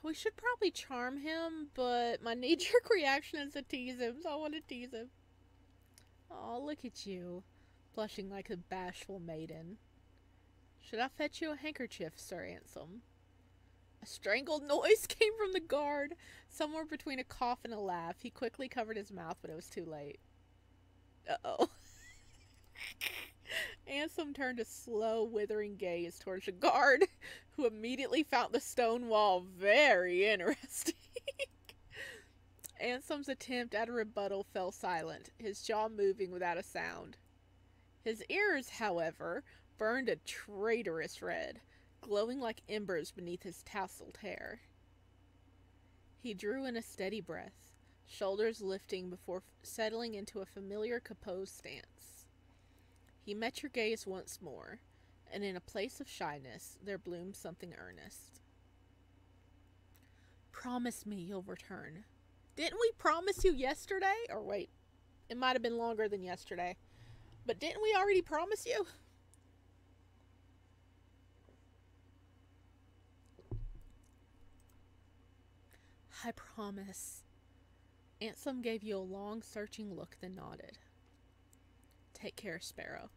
We should probably charm him, but my knee-jerk reaction is to tease him, so I want to tease him. Oh, look at you, blushing like a bashful maiden. Should I fetch you a handkerchief, Sir Ansem? A strangled noise came from the guard, somewhere between a cough and a laugh. He quickly covered his mouth, but it was too late. Uh-oh. Ansem turned a slow, withering gaze towards the guard, who immediately found the stone wall very interesting. Ansem's attempt at a rebuttal fell silent, his jaw moving without a sound. His ears, however, burned a traitorous red, glowing like embers beneath his tousled hair. He drew in a steady breath, shoulders lifting before settling into a familiar composed stance. He met your gaze once more, and in a place of shyness there bloomed something earnest. Promise me you'll return. Didn't we promise you yesterday? Or wait, it might have been longer than yesterday. But didn't we already promise you? I promise. Ansem gave you a long, searching look, then nodded. Take care, Sparrow.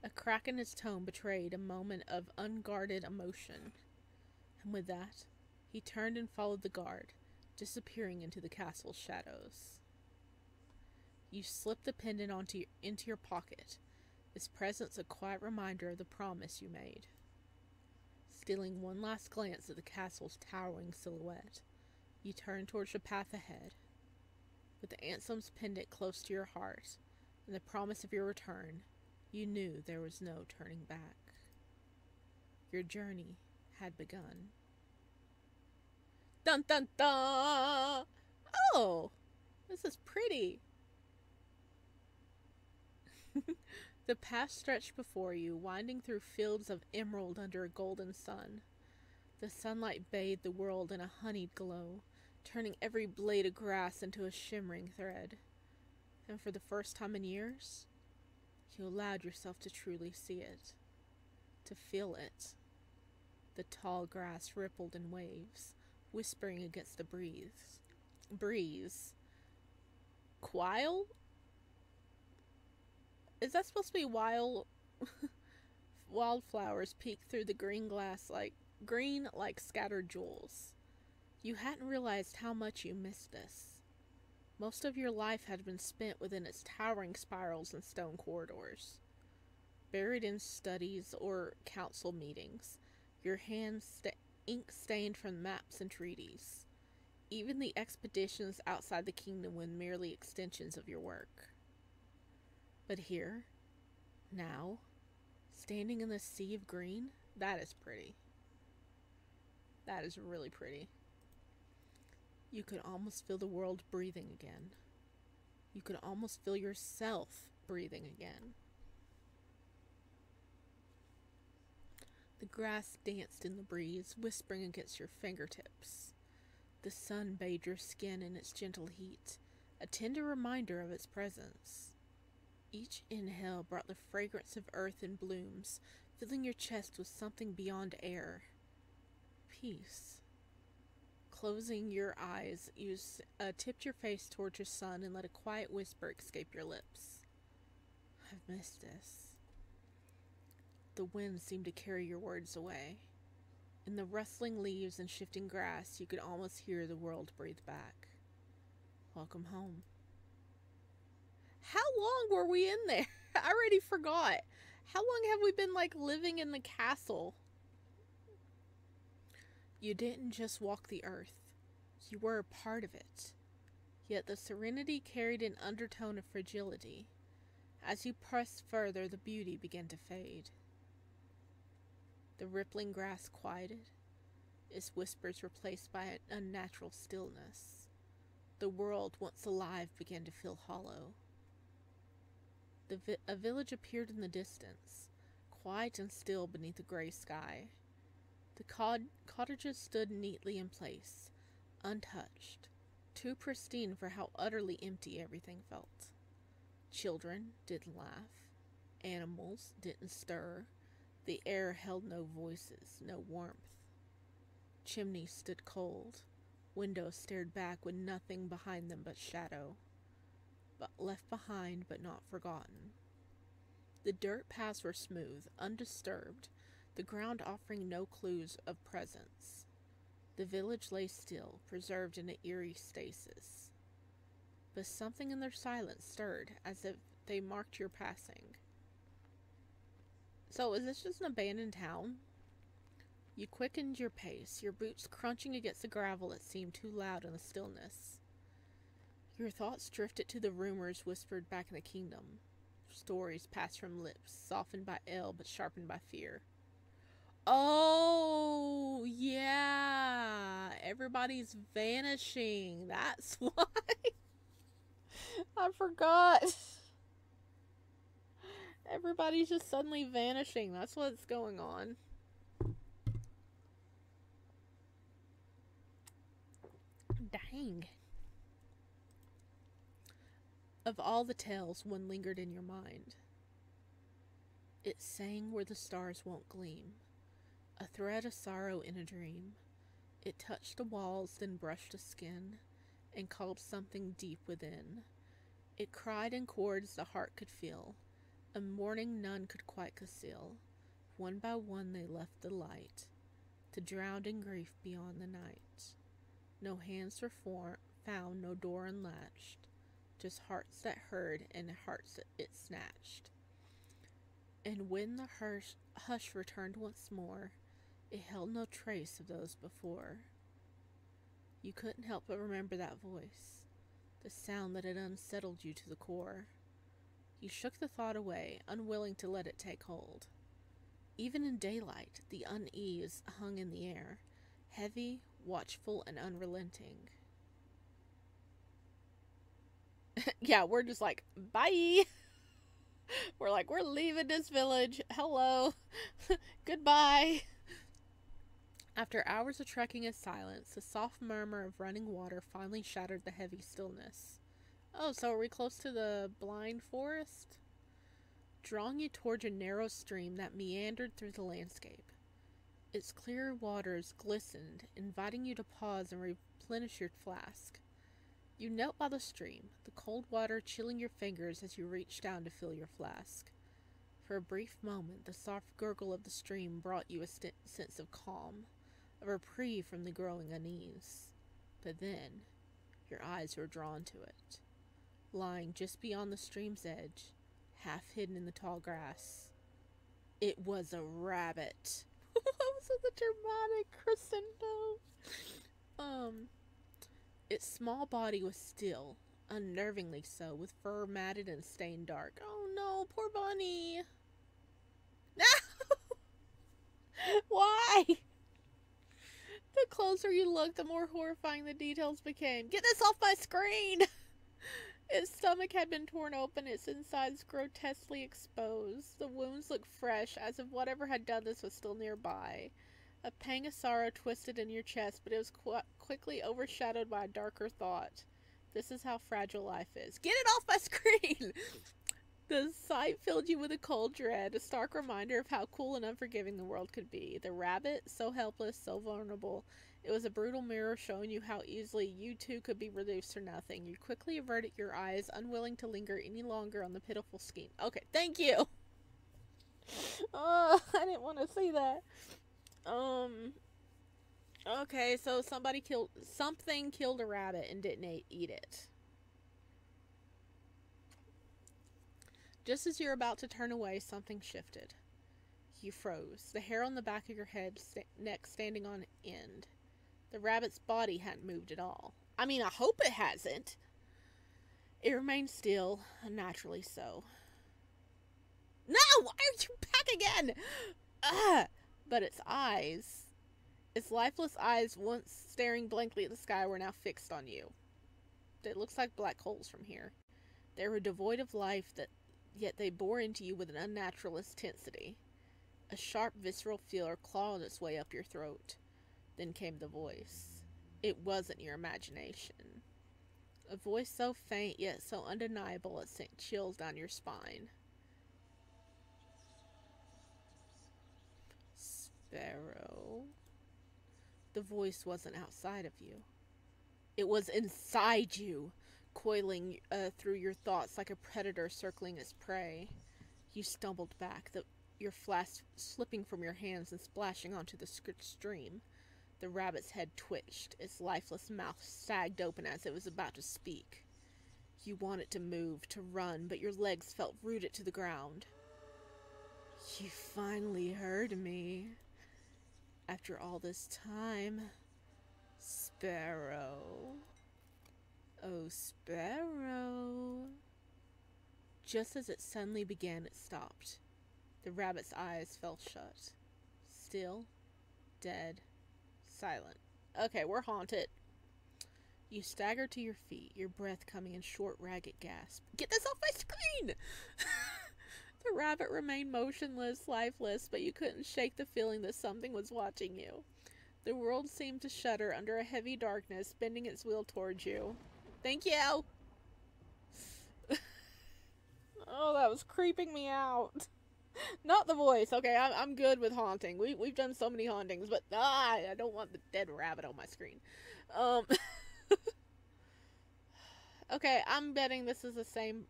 A crack in his tone betrayed a moment of unguarded emotion, and with that, he turned and followed the guard, disappearing into the castle's shadows. You slipped the pendant into your pocket, its presence a quiet reminder of the promise you made. Stealing one last glance at the castle's towering silhouette, you turned towards the path ahead. With the Ansem's pendant close to your heart, and the promise of your return, you knew there was no turning back. Your journey had begun. Dun dun dun! Oh, this is pretty. The path stretched before you, winding through fields of emerald under a golden sun. The sunlight bathed the world in a honeyed glow, turning every blade of grass into a shimmering thread. And for the first time in years, you allowed yourself to truly see it, to feel it. The tall grass rippled in waves, whispering against the breeze. Quile? Is that supposed to be wildflowers peeked through the green like scattered jewels. You hadn't realized how much you missed this. Most of your life had been spent within its towering spirals and stone corridors. Buried in studies or council meetings, your hands ink-stained from maps and treaties. Even the expeditions outside the kingdom were merely extensions of your work. But here, now, standing in the sea of green, that is pretty. That is really pretty. You could almost feel the world breathing again. You could almost feel yourself breathing again. The grass danced in the breeze, whispering against your fingertips. The sun bathed your skin in its gentle heat, a tender reminder of its presence. Each inhale brought the fragrance of earth and blooms, filling your chest with something beyond air. Peace. Closing your eyes, you tipped your face towards your son and let a quiet whisper escape your lips. I've missed this. The wind seemed to carry your words away. In the rustling leaves and shifting grass, you could almost hear the world breathe back. Welcome home. How long were we in there? I already forgot. How long have we been, living in the castle? You didn't just walk the earth. You were a part of it. Yet the serenity carried an undertone of fragility. As you pressed further, the beauty began to fade. The rippling grass quieted, its whispers replaced by an unnatural stillness. The world, once alive, began to feel hollow. A village appeared in the distance, quiet and still beneath a gray sky. The cottages stood neatly in place, untouched, too pristine for how utterly empty everything felt. Children didn't laugh. Animals didn't stir. The air held no voices, no warmth. Chimneys stood cold. Windows stared back with nothing behind them but shadow. But left behind but not forgotten. The dirt paths were smooth, undisturbed, the ground offering no clues of presence. The village lay still, preserved in an eerie stasis. But something in their silence stirred, as if they marked your passing. So, is this just an abandoned town? You quickened your pace, your boots crunching against the gravel that seemed too loud in the stillness. Your thoughts drifted to the rumors whispered back in the kingdom. Stories passed from lips, softened by ale but sharpened by fear. Oh, yeah. Everybody's vanishing. That's why. I forgot. Everybody's just suddenly vanishing. That's what's going on. Dang. Of all the tales, one lingered in your mind. It sang where the stars won't gleam, a thread of sorrow in a dream. It touched the walls, then brushed the skin, and called something deep within. It cried in chords the heart could feel, a mourning none could quite conceal. One by one they left the light, to drown in grief beyond the night. No hands were found, no door unlatched, just hearts that heard and hearts that it snatched. And when the hush returned once more, it held no trace of those before. You couldn't help but remember that voice, the sound that had unsettled you to the core. You shook the thought away, unwilling to let it take hold. Even in daylight, the unease hung in the air, heavy, watchful, and unrelenting. Yeah, we're just like, bye! We're like, we're leaving this village. Hello. Goodbye. After hours of trekking in silence, the soft murmur of running water finally shattered the heavy stillness. Oh, so are we close to the blind forest? Drawing you towards a narrow stream that meandered through the landscape. Its clear waters glistened, inviting you to pause and replenish your flask. You knelt by the stream, the cold water chilling your fingers as you reached down to fill your flask. For a brief moment, the soft gurgle of the stream brought you a sense of calm, a reprieve from the growing unease. But then, your eyes were drawn to it. Lying just beyond the stream's edge, half hidden in the tall grass. It was a rabbit. That was the dramatic crescendo. Its small body was still, unnervingly so, with fur matted and stained dark. Oh no, poor bunny. No! Why? The closer you looked, the more horrifying the details became. Get this off my screen! Its stomach had been torn open, its insides grotesquely exposed. The wounds looked fresh, as if whatever had done this was still nearby. A pang of sorrow twisted in your chest, but it was quickly overshadowed by a darker thought. This is how fragile life is. Get it off my screen! The sight filled you with a cold dread, a stark reminder of how cool and unforgiving the world could be. The rabbit, so helpless, so vulnerable. It was a brutal mirror showing you how easily you too could be reduced to nothing. You quickly averted your eyes, unwilling to linger any longer on the pitiful scheme. Okay, thank you! Oh, I didn't want to see that. Okay, so something killed a rabbit and didn't eat it. Just as you're about to turn away, something shifted. You froze, the hair on the back of your neck standing on end. The rabbit's body hadn't moved at all. I mean, I hope it hasn't. It remained still, unnaturally so. No! Why are you back again? Ugh! But its lifeless eyes, once staring blankly at the sky, were now fixed on you. It looks like black holes from here. They were devoid of life, yet they bore into you with an unnatural intensity. A sharp, visceral feeler clawed its way up your throat. Then came the voice. It wasn't your imagination. A voice so faint, yet so undeniable it sent chills down your spine. Sparrow. The voice wasn't outside of you. It was inside you, coiling through your thoughts like a predator circling its prey. You stumbled back, your flask slipping from your hands and splashing onto the stream. The rabbit's head twitched, its lifeless mouth sagged open as it was about to speak. You wanted to move, to run, but your legs felt rooted to the ground. You finally heard me. After all this time, Sparrow. Oh, Sparrow. Just as it suddenly began, it stopped. The rabbit's eyes fell shut. Still, dead, silent. Okay, we're haunted. You stagger to your feet, your breath coming in short, ragged gasps. Get this off my screen! The rabbit remained motionless, lifeless, but you couldn't shake the feeling that something was watching you. The world seemed to shudder under a heavy darkness, bending its wheel towards you. Thank you! Oh, that was creeping me out. Not the voice. Okay, I'm good with haunting. We've done so many hauntings, but I don't want the dead rabbit on my screen. Okay, I'm betting this is the same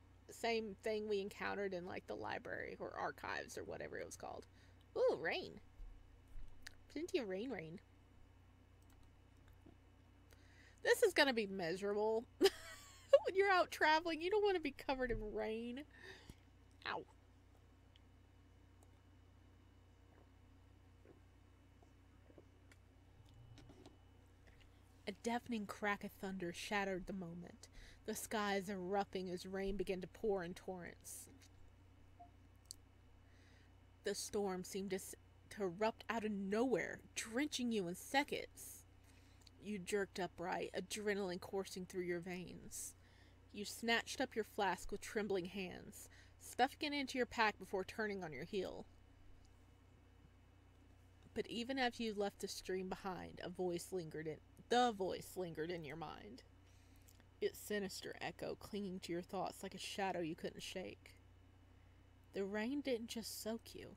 thing we encountered in like the library or archives or whatever it was called. Ooh, rain. Plenty of rain. This is gonna be miserable. When you're out traveling, you don't want to be covered in rain. Ow. A deafening crack of thunder shattered the moment, the skies erupting as rain began to pour in torrents. The storm seemed to erupt out of nowhere, drenching you in seconds. You jerked upright, adrenaline coursing through your veins. You snatched up your flask with trembling hands, stuffing it into your pack before turning on your heel. But even as you left the stream behind, the voice lingered in your mind. Its sinister echo clinging to your thoughts like a shadow you couldn't shake. The rain didn't just soak you.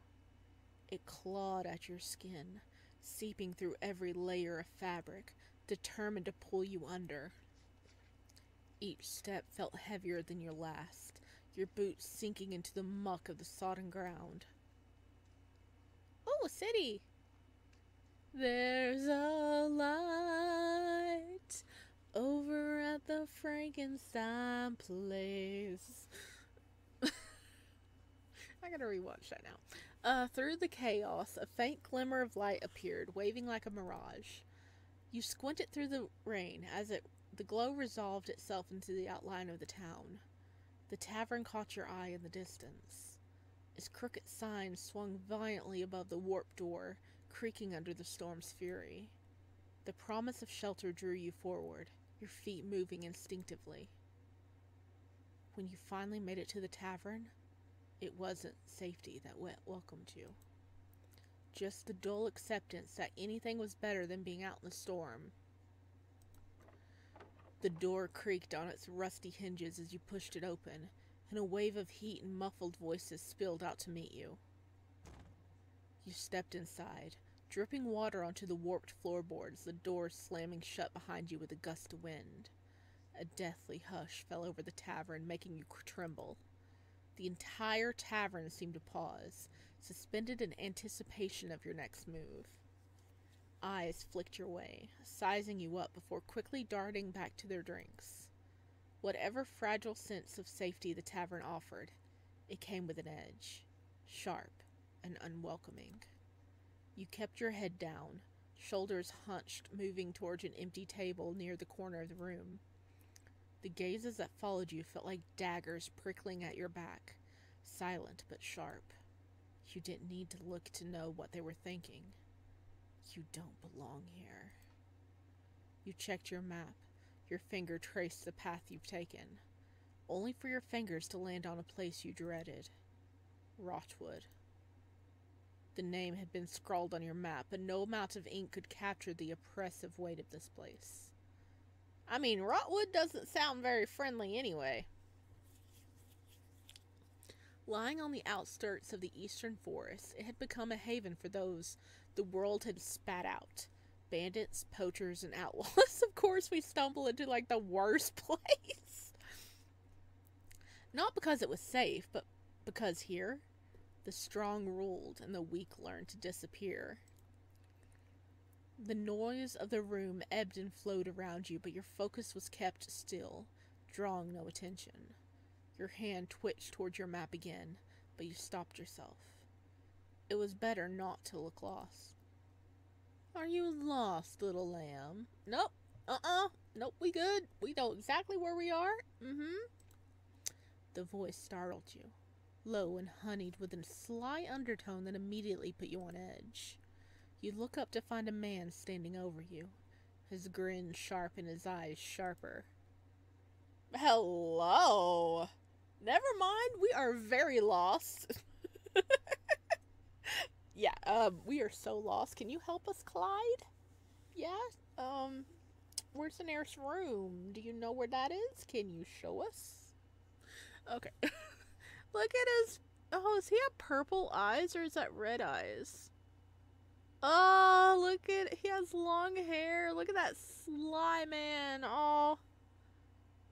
It clawed at your skin, seeping through every layer of fabric, determined to pull you under. Each step felt heavier than your last, your boots sinking into the muck of the sodden ground. Oh, a city! There's a light over at the Frankenstein place. I gotta rewatch that now. Through the chaos, a faint glimmer of light appeared, waving like a mirage. You squinted through the rain as the glow resolved itself into the outline of the town. The tavern caught your eye in the distance. Its crooked sign swung violently above the warped door, creaking under the storm's fury. The promise of shelter drew you forward, your feet moving instinctively. When you finally made it to the tavern, it wasn't safety that welcomed you. Just the dull acceptance that anything was better than being out in the storm. The door creaked on its rusty hinges as you pushed it open, and a wave of heat and muffled voices spilled out to meet you. You stepped inside, dripping water onto the warped floorboards, the door slamming shut behind you with a gust of wind. A deathly hush fell over the tavern, making you tremble. The entire tavern seemed to pause, suspended in anticipation of your next move. Eyes flicked your way, sizing you up before quickly darting back to their drinks. Whatever fragile sense of safety the tavern offered, it came with an edge, sharp and unwelcoming. You kept your head down, shoulders hunched, moving towards an empty table near the corner of the room. The gazes that followed you felt like daggers prickling at your back, silent but sharp. You didn't need to look to know what they were thinking. You don't belong here. You checked your map. Your finger traced the path you've taken, only for your fingers to land on a place you dreaded. Rotwood. The name had been scrawled on your map, but no amount of ink could capture the oppressive weight of this place. I mean, Rotwood doesn't sound very friendly anyway. Lying on the outskirts of the eastern forest, it had become a haven for those the world had spat out. Bandits, poachers, and outlaws. Of course, we stumble into like the worst place. Not because it was safe, but because here, the strong ruled and the weak learned to disappear. The noise of the room ebbed and flowed around you, but your focus was kept still, drawing no attention. Your hand twitched towards your map again, but you stopped yourself. It was better not to look lost. Are you lost, little lamb? Nope. Nope, we good. We know exactly where we are. The voice startled you, low and honeyed with a sly undertone that immediately put you on edge. You look up to find a man standing over you, his grin sharp and his eyes sharper. Hello! Never mind, we are very lost. Yeah, we are so lost. Can you help us, Clyde? Yeah, where's the nearest room? Do you know where that is? Can you show us? Okay. Look at his... Oh, does he have purple eyes or is that red eyes? Oh, look at... He has long hair. Look at that sly man. Oh,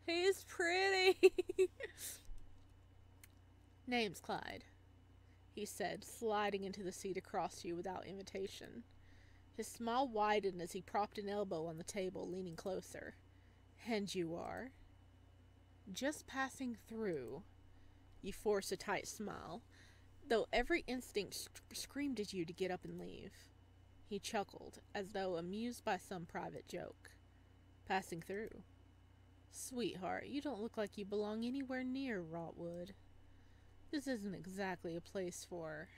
he's pretty. Name's Clyde, he said, sliding into the seat across you without invitation. His smile widened as he propped an elbow on the table, leaning closer. And you are? Just passing through. You forced a tight smile, though every instinct screamed at you to get up and leave. He chuckled, as though amused by some private joke. Passing through. Sweetheart, you don't look like you belong anywhere near Rotwood. This isn't exactly a place for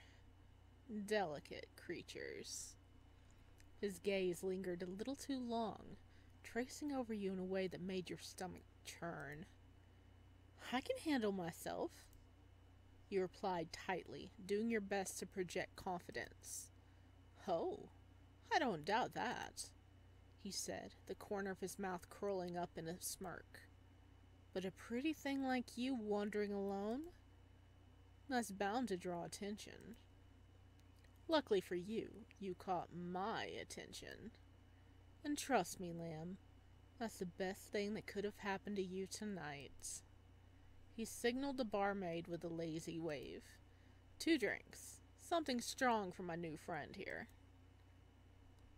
delicate creatures. His gaze lingered a little too long, tracing over you in a way that made your stomach churn. I can handle myself, you replied tightly, doing your best to project confidence. Oh, I don't doubt that, he said, the corner of his mouth curling up in a smirk. But a pretty thing like you wandering alone? That's bound to draw attention. Luckily for you, you caught my attention. And trust me, lamb, that's the best thing that could have happened to you tonight. He signaled the barmaid with a lazy wave. 2 drinks. Something strong for my new friend here.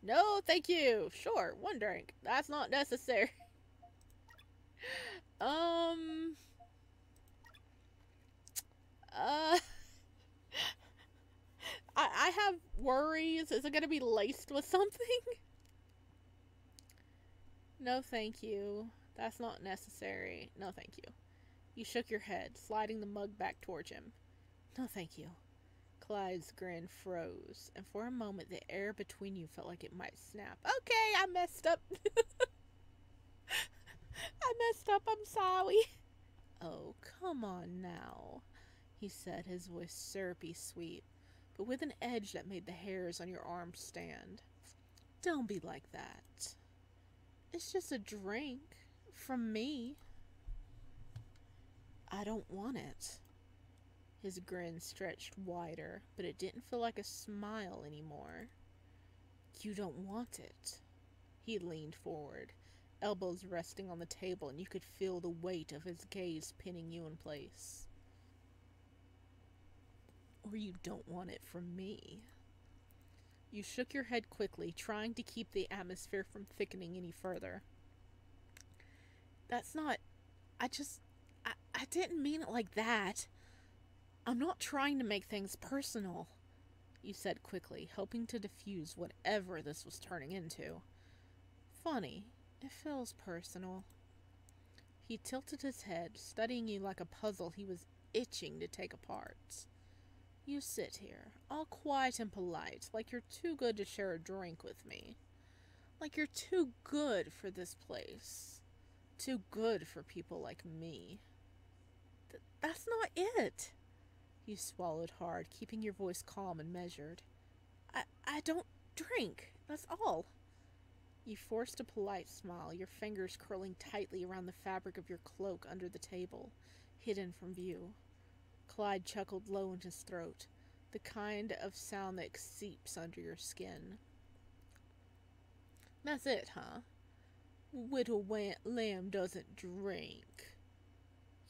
No, thank you. Sure, 1 drink. That's not necessary. I have worries. Is it going to be laced with something? No, thank you. That's not necessary. No, thank you. You shook your head, sliding the mug back towards him. No, thank you. Clyde's grin froze, and for a moment the air between you felt like it might snap. Okay, I messed up. I'm sorry. Oh, come on now, he said, his voice syrupy sweet, but with an edge that made the hairs on your arms stand. Don't be like that. It's just a drink from me. I don't want it. His grin stretched wider, but it didn't feel like a smile anymore. You don't want it. He leaned forward, elbows resting on the table, and you could feel the weight of his gaze pinning you in place. Or you don't want it from me. You shook your head quickly, trying to keep the atmosphere from thickening any further. That's not... I didn't mean it like that. I'm not trying to make things personal, you said quickly, hoping to diffuse whatever this was turning into. Funny, it feels personal. He tilted his head, studying you like a puzzle he was itching to take apart. You sit here, all quiet and polite, like you're too good to share a drink with me. Like you're too good for this place. Too good for people like me. That's not it. You swallowed hard, keeping your voice calm and measured. I don't drink, that's all. You forced a polite smile, your fingers curling tightly around the fabric of your cloak under the table, hidden from view. Clyde chuckled low in his throat, the kind of sound that seeps under your skin. That's it, huh? Little lamb doesn't drink.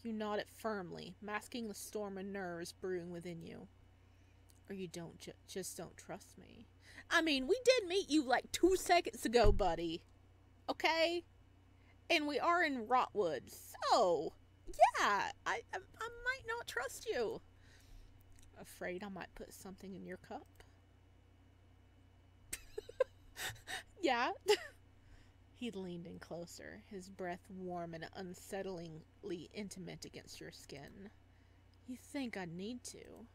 You nod it firmly, masking the storm of nerves brewing within you. Or you just don't trust me. I mean, we did meet you like 2 seconds ago, buddy. Okay? And we are in Rotwood, so yeah, I might not trust you. Afraid I might put something in your cup? Yeah. He leaned in closer, his breath warm and unsettlingly intimate against your skin. You think I need to?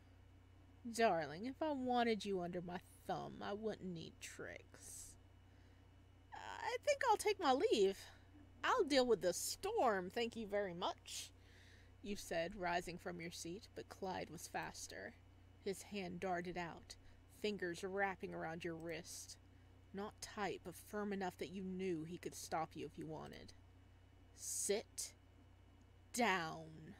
Darling, if I wanted you under my thumb, I wouldn't need tricks. I think I'll take my leave. I'll deal with the storm, thank you very much, you said, rising from your seat, but Clyde was faster. His hand darted out, fingers wrapping around your wrist. Not tight, but firm enough that you knew he could stop you if he wanted. Sit down.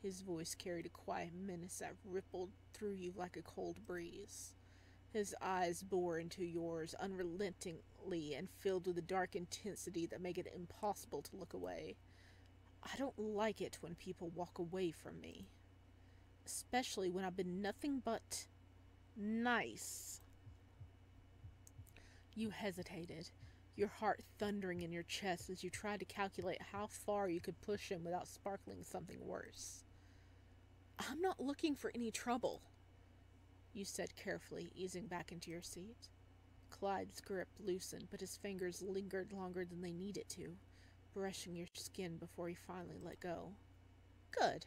His voice carried a quiet menace that rippled through you like a cold breeze. His eyes bore into yours unrelentingly and filled with a dark intensity that made it impossible to look away. I don't like it when people walk away from me. Especially when I've been nothing but nice. You hesitated, your heart thundering in your chest as you tried to calculate how far you could push him without sparkling something worse. I'm not looking for any trouble, you said carefully, easing back into your seat. Clyde's grip loosened, but his fingers lingered longer than they needed to, brushing your skin before he finally let go. Good.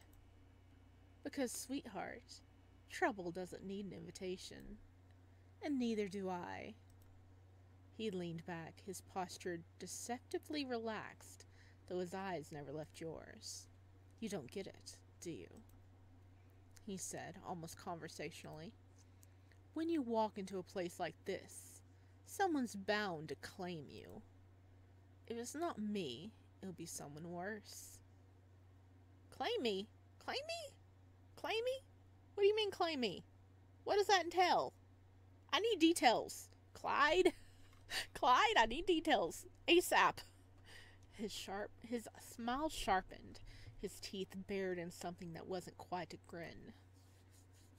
Because, sweetheart, trouble doesn't need an invitation. And neither do I. He leaned back, his posture deceptively relaxed, though his eyes never left yours. You don't get it, do you? He said, almost conversationally. When you walk into a place like this, someone's bound to claim you. If it's not me, it'll be someone worse. Claim me? Claim me? Claim me? What do you mean claim me? What does that entail? I need details. Clyde? Clyde, I need details. ASAP. His smile sharpened, his teeth bared in something that wasn't quite a grin.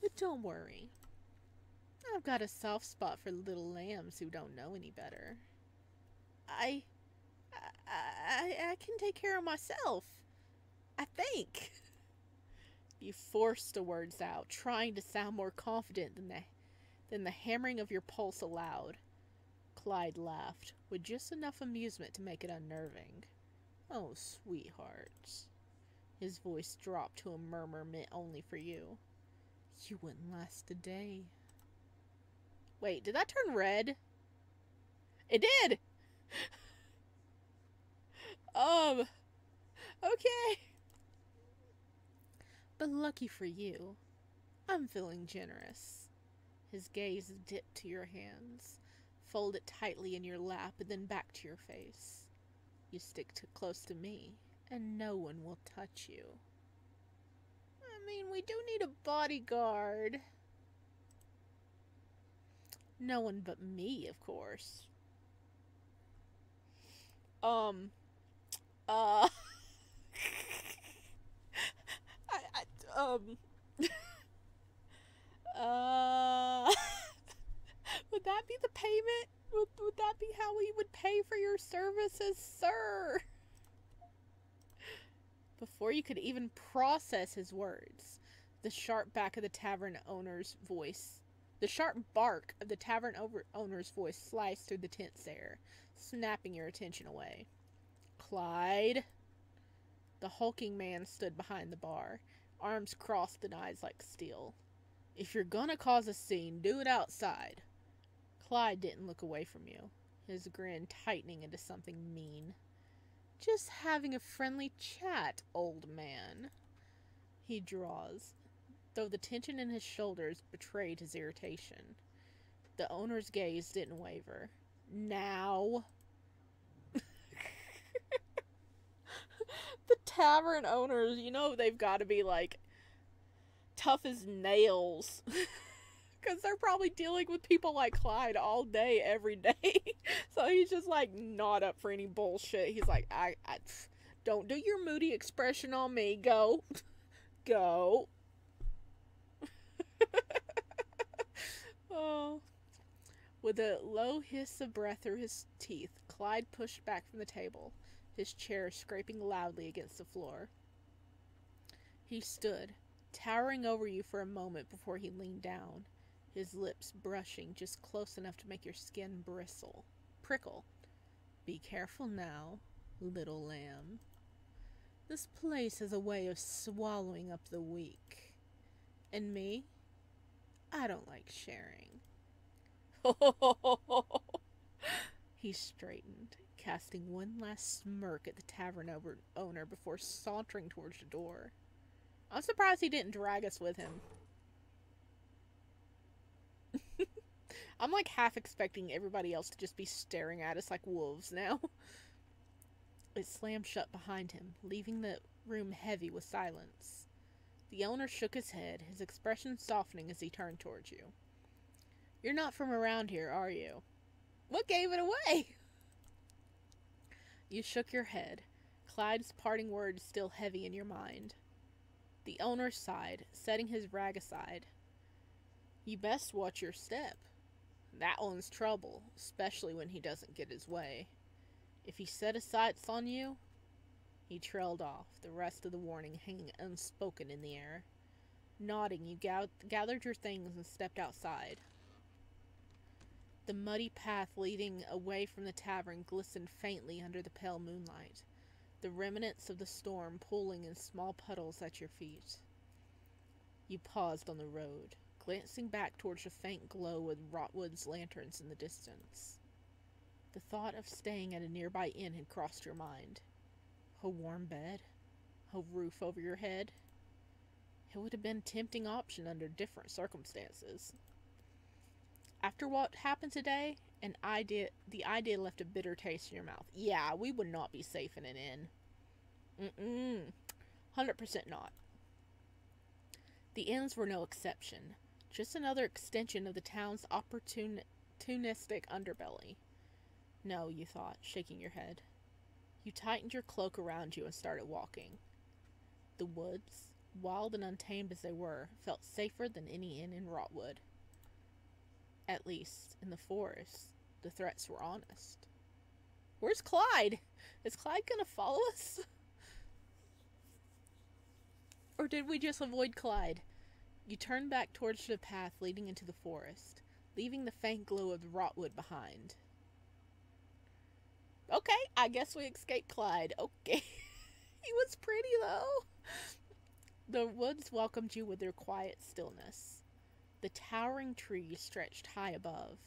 But don't worry. I've got a soft spot for little lambs who don't know any better. I can take care of myself. I think. You forced the words out, trying to sound more confident than the hammering of your pulse allowed. Clyde laughed, with just enough amusement to make it unnerving. Oh, sweetheart. His voice dropped to a murmur meant only for you. You wouldn't last a day. Wait, did that turn red? It did! Okay. But lucky for you, I'm feeling generous. His gaze dipped to your hands. Fold it tightly in your lap and then back to your face. You stick close to me, and no one will touch you. I mean, we do need a bodyguard. No one but me, of course. Would that be the payment? Would that be how we would pay for your services, sir? Before you could even process his words, the sharp bark of the tavern owner's voice sliced through the tense air, snapping your attention away. Clyde. The hulking man stood behind the bar, arms crossed and eyes like steel. If you're gonna cause a scene, do it outside. Clyde didn't look away from you, his grin tightening into something mean. Just having a friendly chat, old man. He draws, though the tension in his shoulders betrayed his irritation. The owner's gaze didn't waver. Now. The tavern owners, you know they've got to be like tough as nails. Because they're probably dealing with people like Clyde all day, every day. So he's just like not up for any bullshit. He's like, I don't do your moody expression on me. Go. Go. Oh. With a low hiss of breath through his teeth, Clyde pushed back from the table, his chair scraping loudly against the floor. He stood, towering over you for a moment before he leaned down, his lips brushing just close enough to make your skin prickle. Be careful now, little lamb. This place has a way of swallowing up the weak. And me? I don't like sharing. He straightened, casting one last smirk at the tavern owner before sauntering towards the door. I'm surprised he didn't drag us with him. I'm like half expecting everybody else to just be staring at us like wolves now. It slammed shut behind him, leaving the room heavy with silence. The owner shook his head, his expression softening as he turned towards you. You're not from around here, are you? What gave it away? You shook your head, Clyde's parting words still heavy in your mind. The owner sighed, setting his rag aside. You best watch your step. That one's trouble, especially when he doesn't get his way. If he set his sights on you... He trailed off, the rest of the warning hanging unspoken in the air. Nodding, you gathered your things and stepped outside. The muddy path leading away from the tavern glistened faintly under the pale moonlight, the remnants of the storm pooling in small puddles at your feet. You paused on the road, glancing back towards the faint glow of Rotwood's lanterns in the distance. The thought of staying at a nearby inn had crossed your mind. A warm bed, a roof over your head. It would have been a tempting option under different circumstances. After what happened today, the idea left a bitter taste in your mouth. Yeah, we would not be safe in an inn. 100% not. The inns were no exception, just another extension of the town's opportunistic underbelly. No, you thought, shaking your head. You tightened your cloak around you and started walking. The woods, wild and untamed as they were, felt safer than any inn in Rotwood. At least, in the forest, the threats were honest. Where's Clyde? Is Clyde gonna follow us? Or did we just avoid Clyde? You turned back towards the path leading into the forest, leaving the faint glow of the Rotwood behind. Okay, I guess we escaped Clyde. Okay. He was pretty, though. The woods welcomed you with their quiet stillness. The towering trees stretched high above,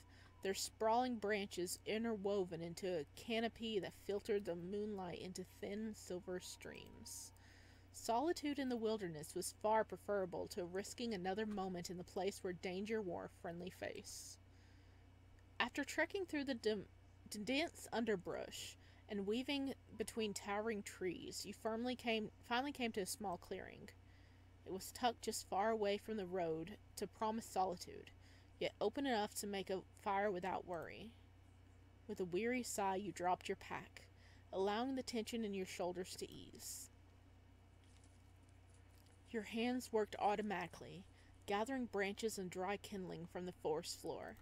their sprawling branches interwoven into a canopy that filtered the moonlight into thin silver streams. Solitude in the wilderness was far preferable to risking another moment in the place where danger wore a friendly face. After trekking through the dense underbrush and weaving between towering trees, you finally came to a small clearing. It was tucked just far away from the road to promise solitude, yet open enough to make a fire without worry. With a weary sigh, you dropped your pack, allowing the tension in your shoulders to ease. Your hands worked automatically, gathering branches and dry kindling from the forest floor.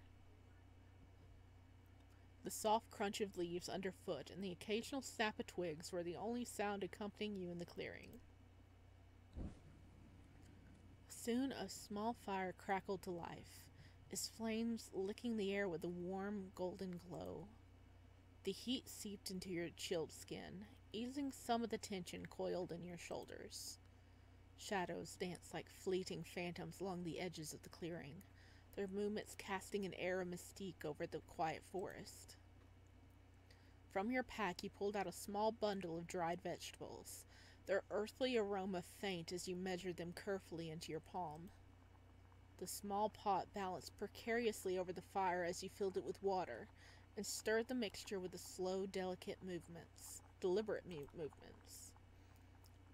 The soft crunch of leaves underfoot and the occasional snap of twigs were the only sound accompanying you in the clearing. Soon a small fire crackled to life, its flames licking the air with a warm, golden glow. The heat seeped into your chilled skin, easing some of the tension coiled in your shoulders. Shadows danced like fleeting phantoms along the edges of the clearing, their movements casting an air of mystique over the quiet forest. From your pack you pulled out a small bundle of dried vegetables, their earthly aroma faint as you measured them carefully into your palm. The small pot balanced precariously over the fire as you filled it with water, and stirred the mixture with the slow, deliberate movements.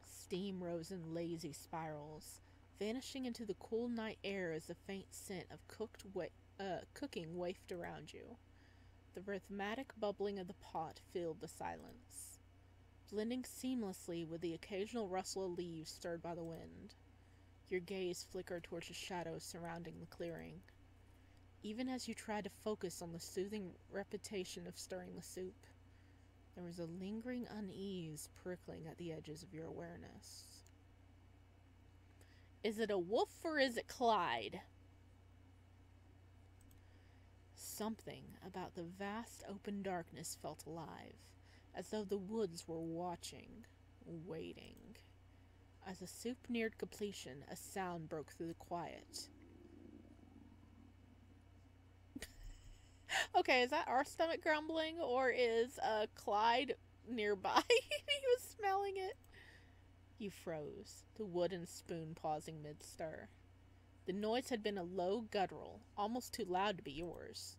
Steam rose in lazy spirals, Vanishing into the cool night air as a faint scent of cooking wafted around you. The rhythmic bubbling of the pot filled the silence, blending seamlessly with the occasional rustle of leaves stirred by the wind. Your gaze flickered towards the shadows surrounding the clearing, even as you tried to focus on the soothing repetition of stirring the soup. There was a lingering unease prickling at the edges of your awareness. Is it a wolf or is it Clyde? Something about the vast open darkness felt alive, as though the woods were watching, waiting. As the soup neared completion, a sound broke through the quiet. Okay, is that our stomach grumbling, or is Clyde nearby? He was smelling it. You froze, the wooden spoon pausing mid-stir. The noise had been a low guttural, almost too loud to be yours.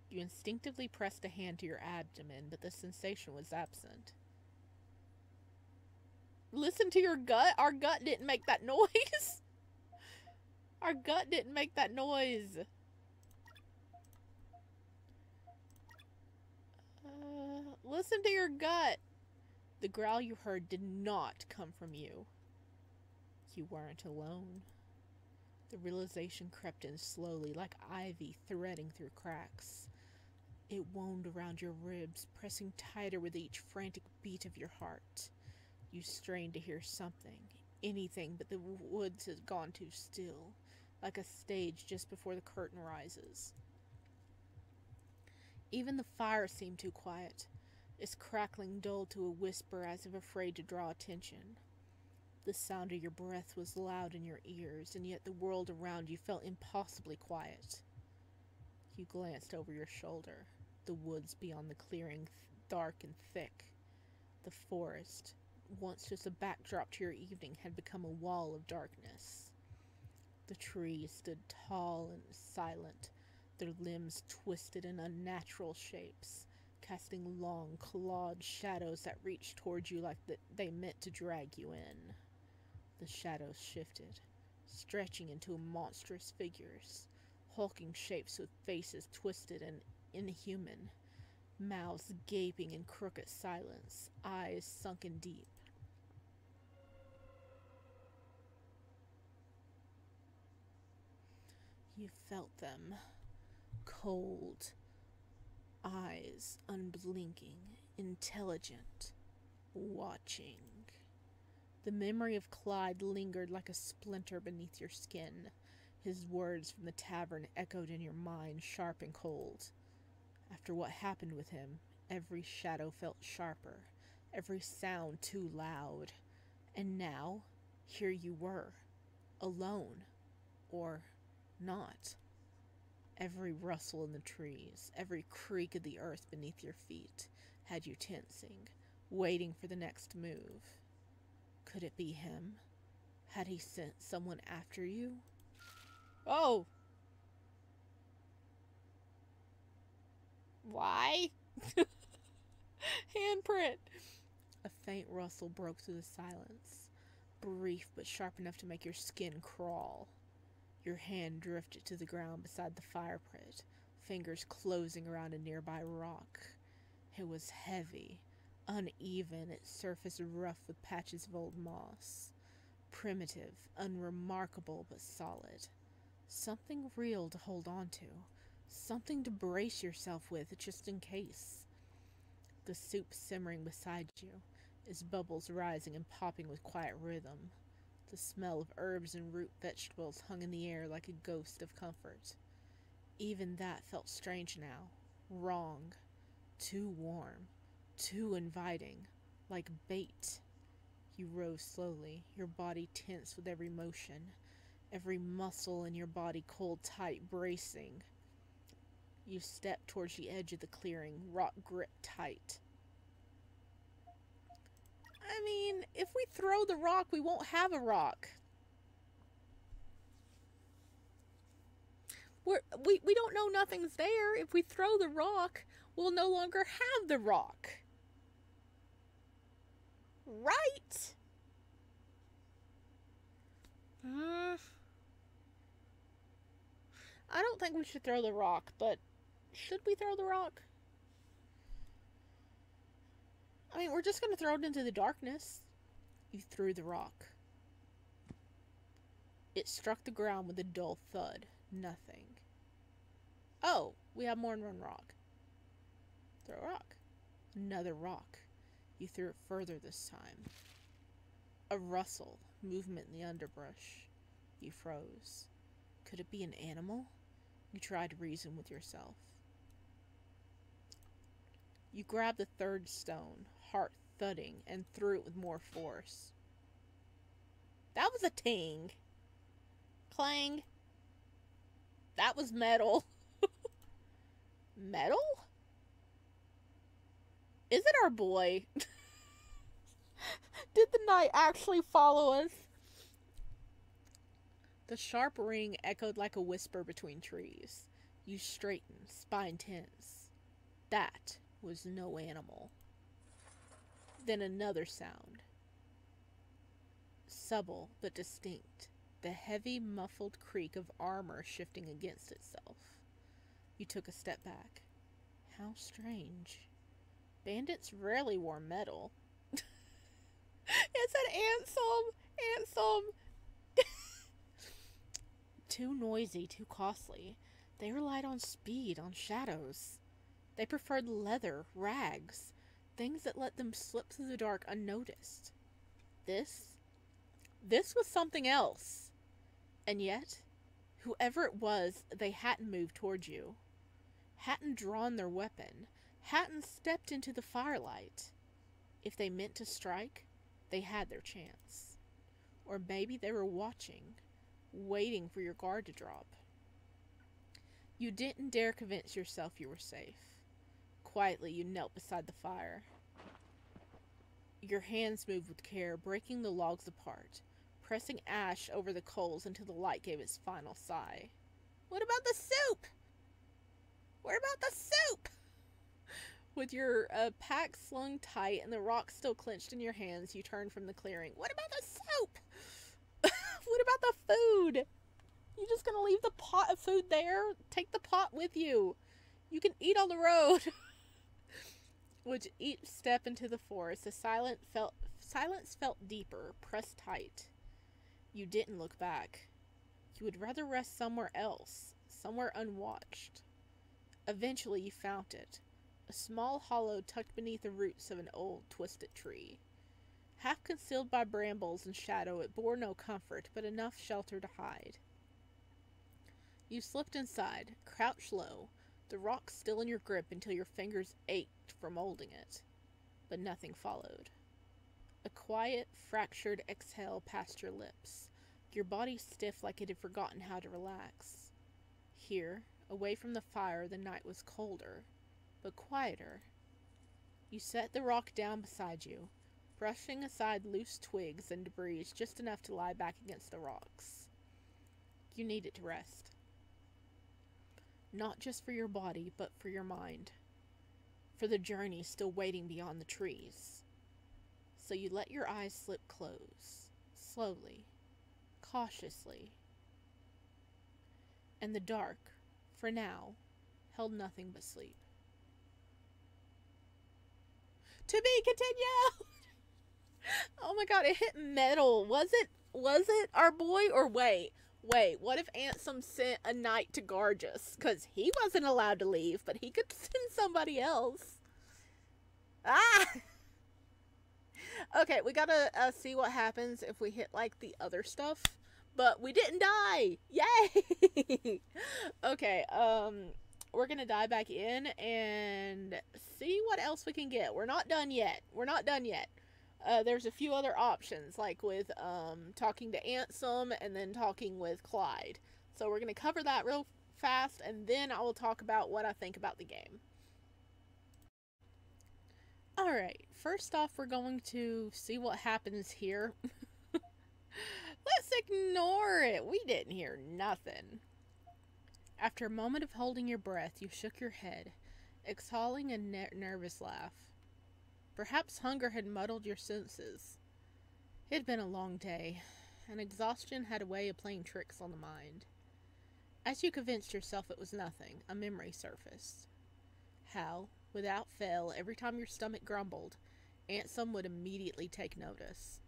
You instinctively pressed a hand to your abdomen, but the sensation was absent. Listen to your gut? Our gut didn't make that noise. Our gut didn't make that noise. Listen to your gut. The growl you heard did not come from you. You weren't alone. The realization crept in slowly, like ivy threading through cracks. It wound around your ribs, pressing tighter with each frantic beat of your heart. You strained to hear something, anything, but the woods had gone too still, like a stage just before the curtain rises. Even the fire seemed too quiet, its crackling dulled to a whisper as if afraid to draw attention. The sound of your breath was loud in your ears, and yet the world around you felt impossibly quiet. You glanced over your shoulder. The woods beyond the clearing, dark and thick. The forest, once just a backdrop to your evening, had become a wall of darkness. The trees stood tall and silent, their limbs twisted in unnatural shapes, casting long, clawed shadows that reached toward you like they meant to drag you in. The shadows shifted, stretching into monstrous figures, hulking shapes with faces twisted and inhuman, mouths gaping in crooked silence, eyes sunken deep. You felt them, cold, eyes unblinking, intelligent, watching. The memory of Clyde lingered like a splinter beneath your skin. His words from the tavern echoed in your mind, sharp and cold. After what happened with him, every shadow felt sharper, every sound too loud. And now, here you were, alone, or not. Every rustle in the trees, every creak of the earth beneath your feet had you tensing, waiting for the next move. Could it be him? Had he sent someone after you? Oh! Why? Handprint! A faint rustle broke through the silence, brief but sharp enough to make your skin crawl. Your hand drifted to the ground beside the fire pit, fingers closing around a nearby rock. It was heavy, uneven, its surface rough with patches of old moss. Primitive, unremarkable, but solid. Something real to hold on to. Something to brace yourself with, just in case. The soup simmering beside you, its bubbles rising and popping with quiet rhythm. The smell of herbs and root vegetables hung in the air like a ghost of comfort. Even that felt strange now. Wrong. Too warm. Too inviting. Like bait. You rose slowly, your body tense with every motion. Every muscle in your body cold tight, bracing. You stepped towards the edge of the clearing, rock gripped tight. I mean, if we throw the rock, we won't have a rock. We don't know nothing's there. If we throw the rock, we'll no longer have the rock. Right? Uh, I don't think we should throw the rock, but should we throw the rock? I mean, we're just going to throw it into the darkness. You threw the rock. It struck the ground with a dull thud. Nothing. Oh, we have more than one rock. Throw a rock. Another rock. You threw it further this time. A rustle, movement in the underbrush. You froze. Could it be an animal? You tried to reason with yourself. You grabbed the third stone, heart thudding, and threw it with more force. That was a ting. Clang. That was metal. Metal? Is it our boy? Did the knight actually follow us? The sharp ring echoed like a whisper between trees. You straightened, spine tense. That was no animal. Then another sound. Subtle but distinct. The heavy, muffled creak of armor shifting against itself. You took a step back. How strange. Bandits rarely wore metal. It said Ansem! Too noisy, too costly. They relied on speed, on shadows. They preferred leather, rags, things that let them slip through the dark unnoticed. This was something else. And yet, whoever it was, they hadn't moved towards you. Hadn't drawn their weapon. Hadn't stepped into the firelight. If they meant to strike, they had their chance. Or maybe they were watching, waiting for your guard to drop. You didn't dare convince yourself you were safe. Quietly, you knelt beside the fire. Your hands moved with care, breaking the logs apart, pressing ash over the coals until the light gave its final sigh. What about the soup? What about the soup? With your pack slung tight and the rock still clenched in your hands, you turned from the clearing. What about the soup? What about the food? You just gonna leave the pot of food there? Take the pot with you. You can eat on the road. With each step into the forest, the silence felt deeper, pressed tight. You didn't look back. You would rather rest somewhere else, somewhere unwatched. Eventually you found it. A small hollow tucked beneath the roots of an old, twisted tree. Half concealed by brambles and shadow, it bore no comfort, but enough shelter to hide. You slipped inside, crouched low, the rock still in your grip until your fingers ached from holding it. But nothing followed. A quiet, fractured exhale passed your lips, your body stiff like it had forgotten how to relax. Here, away from the fire, the night was colder, but quieter. You set the rock down beside you, brushing aside loose twigs and debris just enough to lie back against the rocks. You needed to rest. Not just for your body, but for your mind. For the journey still waiting beyond the trees. So you let your eyes slip close, slowly, cautiously. And the dark, for now, held nothing but sleep. To be continued! Oh my god, it hit metal. Was it our boy? Or wait, what if Ansem sent a knight to guard us? Because he wasn't allowed to leave, but he could send somebody else. Ah! Okay, we gotta see what happens if we hit, like, the other stuff. But we didn't die! Yay! Okay, we're gonna dive back in and see what else we can get. We're not done yet. There's a few other options, like with talking to Ansem and then talking with Clyde. So we're going to cover that real fast, and then I will talk about what I think about the game. Alright, first off, we're going to see what happens here. Let's ignore it. We didn't hear nothing. After a moment of holding your breath, you shook your head, exhaling a nervous laugh. Perhaps hunger had muddled your senses. It had been a long day. and exhaustion had a way of playing tricks on the mind. As you convinced yourself it was nothing, a memory surfaced. How, without fail, every time your stomach grumbled, Ansem would immediately take notice.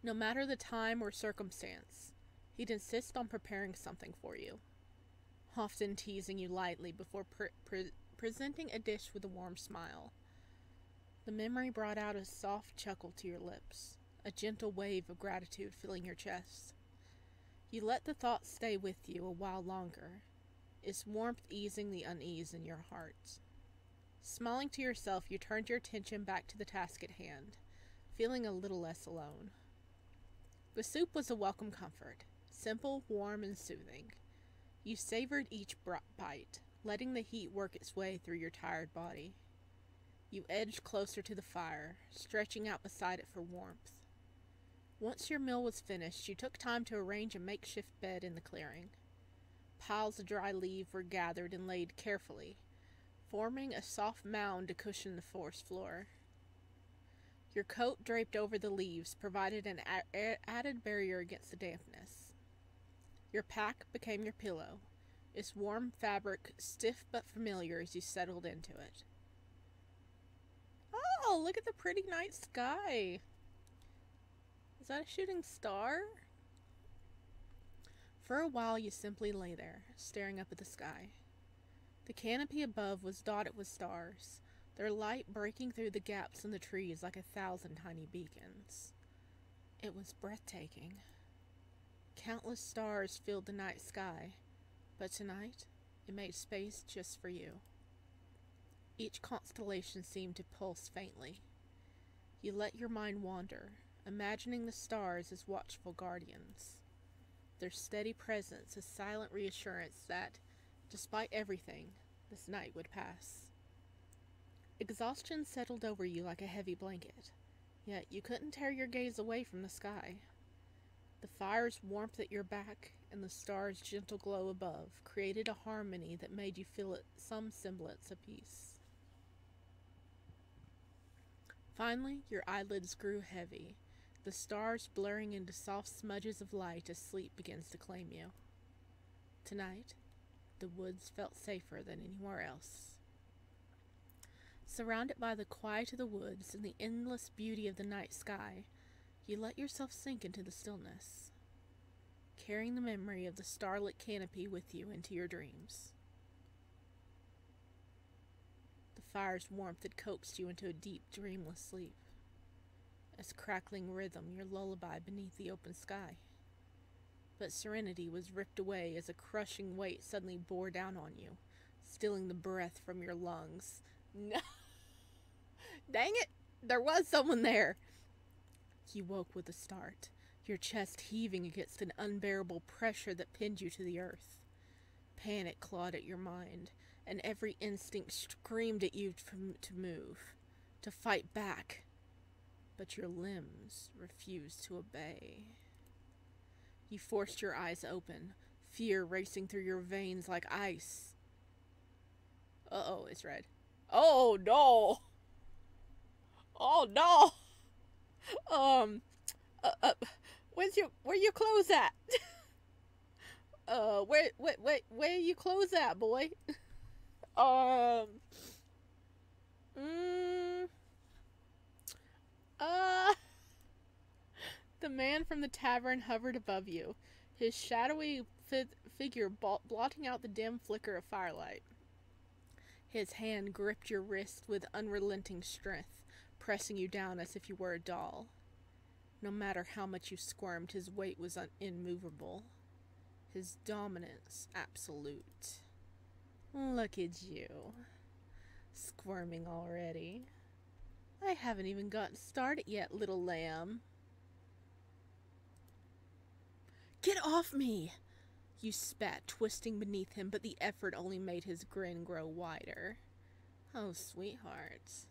No matter the time or circumstance, he'd insist on preparing something for you, often teasing you lightly before presenting a dish with a warm smile. The memory brought out a soft chuckle to your lips, a gentle wave of gratitude filling your chest. You let the thought stay with you a while longer, its warmth easing the unease in your heart. Smiling to yourself, you turned your attention back to the task at hand, feeling a little less alone. The soup was a welcome comfort, simple, warm, and soothing. You savored each bite, letting the heat work its way through your tired body. You edged closer to the fire, stretching out beside it for warmth. Once your meal was finished, you took time to arrange a makeshift bed in the clearing. Piles of dry leaves were gathered and laid carefully, forming a soft mound to cushion the forest floor. Your coat draped over the leaves provided an added barrier against the dampness. Your pack became your pillow, its warm fabric stiff but familiar as you settled into it. Oh, look at the pretty night sky! Is that a shooting star? For a while you simply lay there, staring up at the sky. The canopy above was dotted with stars, their light breaking through the gaps in the trees like 1,000 tiny beacons. It was breathtaking. Countless stars filled the night sky, but tonight it made space just for you. Each constellation seemed to pulse faintly. You let your mind wander, imagining the stars as watchful guardians. Their steady presence a silent reassurance that, despite everything, this night would pass. Exhaustion settled over you like a heavy blanket, yet you couldn't tear your gaze away from the sky. The fire's warmth at your back and the stars' gentle glow above created a harmony that made you feel some semblance of peace. Finally, your eyelids grew heavy, the stars blurring into soft smudges of light as sleep begins to claim you. Tonight, the woods felt safer than anywhere else. Surrounded by the quiet of the woods and the endless beauty of the night sky, you let yourself sink into the stillness, carrying the memory of the starlit canopy with you into your dreams. The fire's warmth had coaxed you into a deep, dreamless sleep, its crackling rhythm your lullaby beneath the open sky. But serenity was ripped away as a crushing weight suddenly bore down on you, stealing the breath from your lungs. No! Dang it! There was someone there! You woke with a start, your chest heaving against an unbearable pressure that pinned you to the earth. Panic clawed at your mind, and every instinct screamed at you to move, to fight back. But your limbs refused to obey. You forced your eyes open, fear racing through your veins like ice. Uh-oh, it's red. Oh, no! Oh, no! Where your clothes at? Where your clothes at, boy? The man from the tavern hovered above you, his shadowy figure blotting out the dim flicker of firelight. His hand gripped your wrist with unrelenting strength, pressing you down as if you were a doll. No matter how much you squirmed, his weight was immovable, his dominance absolute. Look at you, squirming already. I haven't even gotten started yet, little lamb. Get off me! You spat, twisting beneath him, but the effort only made his grin grow wider. Oh, sweetheart.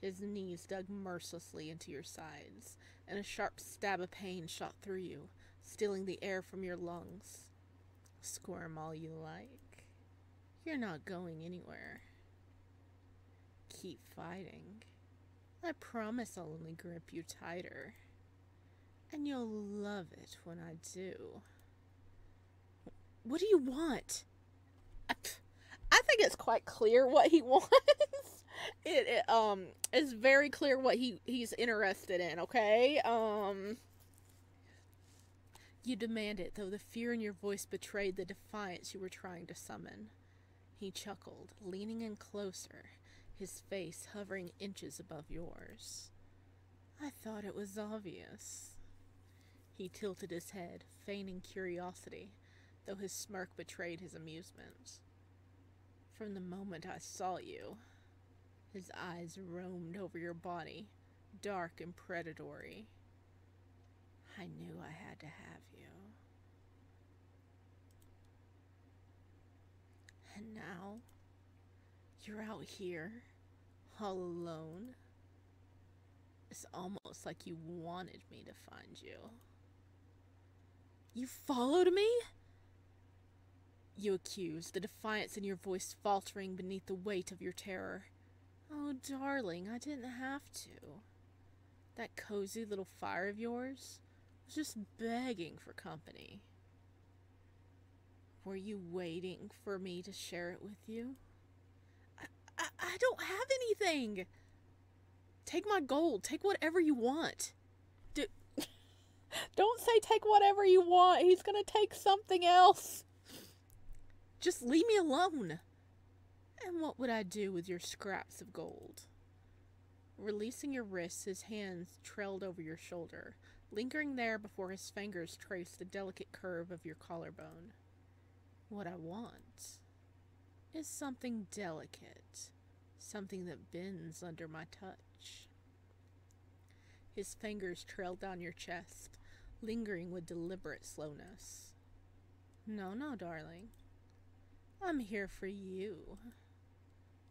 His knees dug mercilessly into your sides, and a sharp stab of pain shot through you, stealing the air from your lungs. Squirm all you like. You're not going anywhere. Keep fighting. I promise I'll only grip you tighter. And you'll love it when I do. What do you want? I think it's quite clear what he wants. It's very clear what he's interested in, okay? You demand it, though the fear in your voice betrayed the defiance you were trying to summon. He chuckled, leaning in closer, his face hovering inches above yours. I thought it was obvious. He tilted his head, feigning curiosity, though his smirk betrayed his amusement. From the moment I saw you, his eyes roamed over your body, dark and predatory. I knew I had to have you. And now, you're out here, all alone. It's almost like you wanted me to find you. You followed me? You accused, the defiance in your voice faltering beneath the weight of your terror. Oh, darling, I didn't have to. That cozy little fire of yours was just begging for company. Were you waiting for me to share it with you? I don't have anything. Take my gold. Take whatever you want. Don't say take whatever you want. He's gonna take something else. Just leave me alone. And what would I do with your scraps of gold? Releasing your wrists, his hands trailed over your shoulder, lingering there before his fingers traced the delicate curve of your collarbone. What I want is something delicate, something that bends under my touch. His fingers trailed down your chest, lingering with deliberate slowness. No, darling. I'm here for you.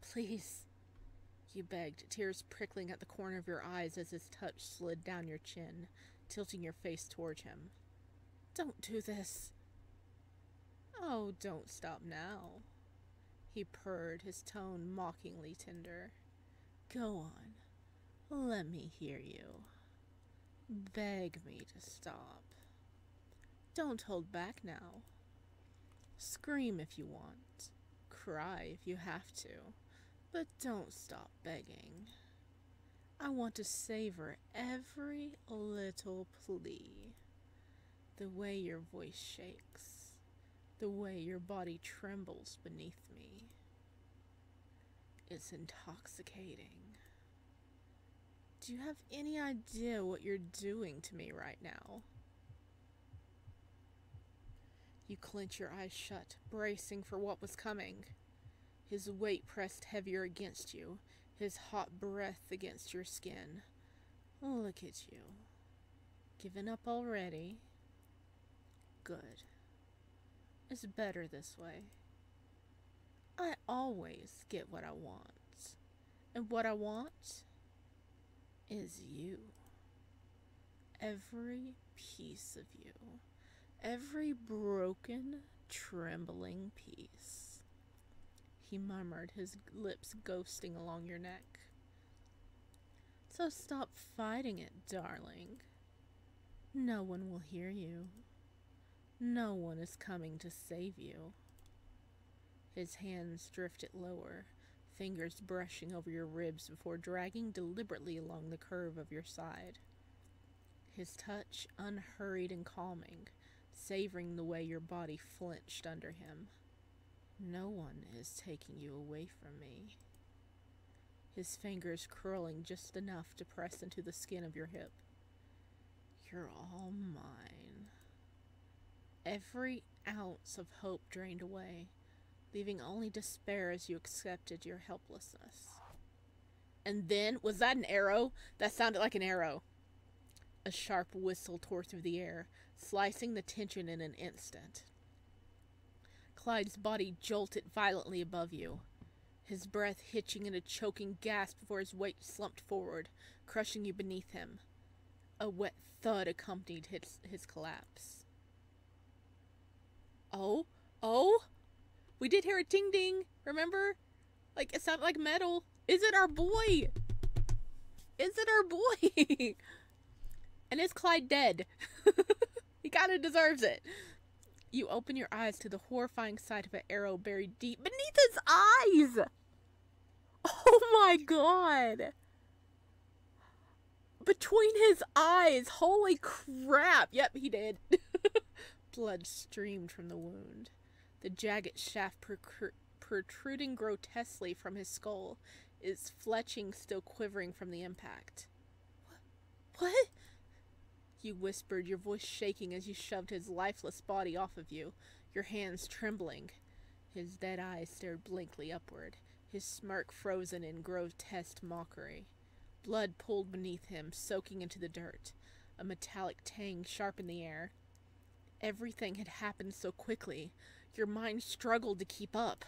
Please, you begged, tears prickling at the corner of your eyes as his touch slid down your chin, tilting your face toward him. Don't do this. Oh, don't stop now. He purred, his tone mockingly tender. Go on. Let me hear you. Beg me to stop. Don't hold back now. Scream if you want. Cry if you have to. But don't stop begging. I want to savor every little plea. The way your voice shakes. The way your body trembles beneath me. It's intoxicating. Do you have any idea what you're doing to me right now? You clench your eyes shut, bracing for what was coming. His weight pressed heavier against you, his hot breath against your skin. Look at you. Given up already? Good. It's better this way. I always get what I want. And what I want is you. Every piece of you. Every broken, trembling piece. He murmured, his lips ghosting along your neck. So stop fighting it, darling. No one will hear you. No one is coming to save you. His hands drifted lower, fingers brushing over your ribs before dragging deliberately along the curve of your side. His touch unhurried and calming, savoring the way your body flinched under him. No one is taking you away from me. His fingers curling just enough to press into the skin of your hip. You're all mine. Every ounce of hope drained away, leaving only despair as you accepted your helplessness. And then, was that an arrow? That sounded like an arrow. A sharp whistle tore through the air, slicing the tension in an instant. Clyde's body jolted violently above you, his breath hitching in a choking gasp before his weight slumped forward, crushing you beneath him. A wet thud accompanied his collapse. Oh? We did hear a ting-ding, remember? Like, it sounded like metal. Is it our boy? And is Clyde dead? He kind of deserves it. You open your eyes to the horrifying sight of an arrow buried deep beneath his eyes. Oh my god. Between his eyes. Holy crap. Yep, he did. Blood streamed from the wound. The jagged shaft protruding grotesquely from his skull, his fletching still quivering from the impact. What? You whispered, your voice shaking as you shoved his lifeless body off of you, your hands trembling. His dead eyes stared blankly upward, his smirk frozen in grotesque mockery. Blood pooled beneath him, soaking into the dirt. A metallic tang sharp in the air. Everything had happened so quickly. Your mind struggled to keep up.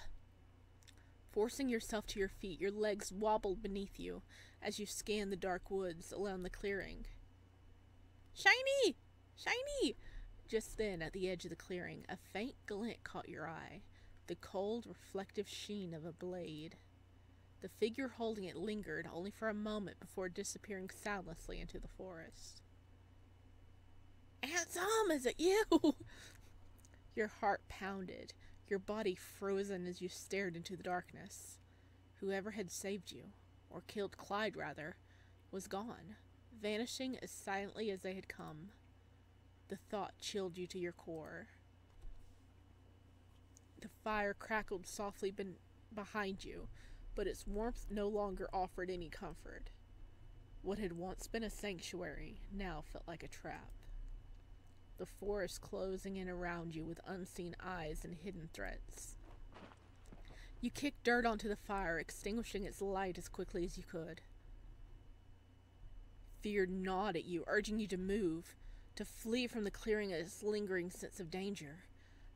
Forcing yourself to your feet, your legs wobbled beneath you as you scanned the dark woods around the clearing. Shiny! Shiny! Just then, at the edge of the clearing, a faint glint caught your eye. The cold, reflective sheen of a blade. The figure holding it lingered only for a moment before disappearing soundlessly into the forest. Aunt Tom, is it you? Your heart pounded, your body frozen as you stared into the darkness. Whoever had saved you, or killed Clyde rather, was gone, vanishing as silently as they had come. The thought chilled you to your core. The fire crackled softly behind you, but its warmth no longer offered any comfort. What had once been a sanctuary now felt like a trap. The forest closing in around you with unseen eyes and hidden threats. You kicked dirt onto the fire, extinguishing its light as quickly as you could. Fear gnawed at you, urging you to move, to flee from the clearing of its lingering sense of danger.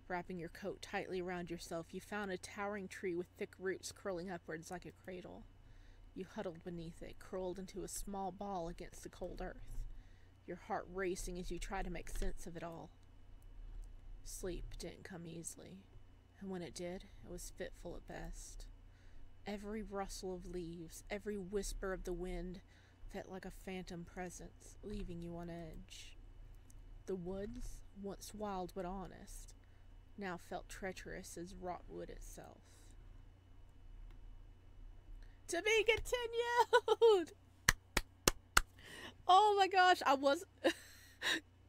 Wrapping your coat tightly around yourself, you found a towering tree with thick roots curling upwards like a cradle. You huddled beneath it, curled into a small ball against the cold earth, your heart racing as you tried to make sense of it all. Sleep didn't come easily, and when it did, it was fitful at best. Every rustle of leaves, every whisper of the wind felt like a phantom presence, leaving you on edge. The woods, once wild but honest, now felt treacherous as rot wood itself. To be continued! Oh my gosh,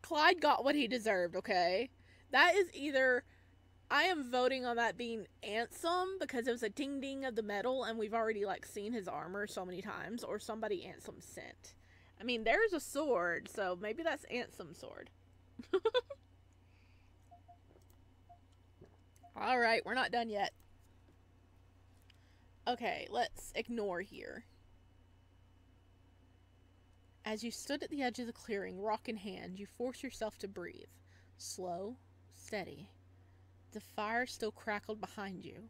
Clyde got what he deserved, okay? That is either... I am voting on that being Ansem because it was a ding ding of the metal and we've already seen his armor so many times, or somebody Ansem sent. I mean, there's a sword, so maybe that's Ansem's sword. Alright, we're not done yet. Okay, let's ignore here. As you stood at the edge of the clearing, rock in hand, you forced yourself to breathe. Slow, steady. The fire still crackled behind you,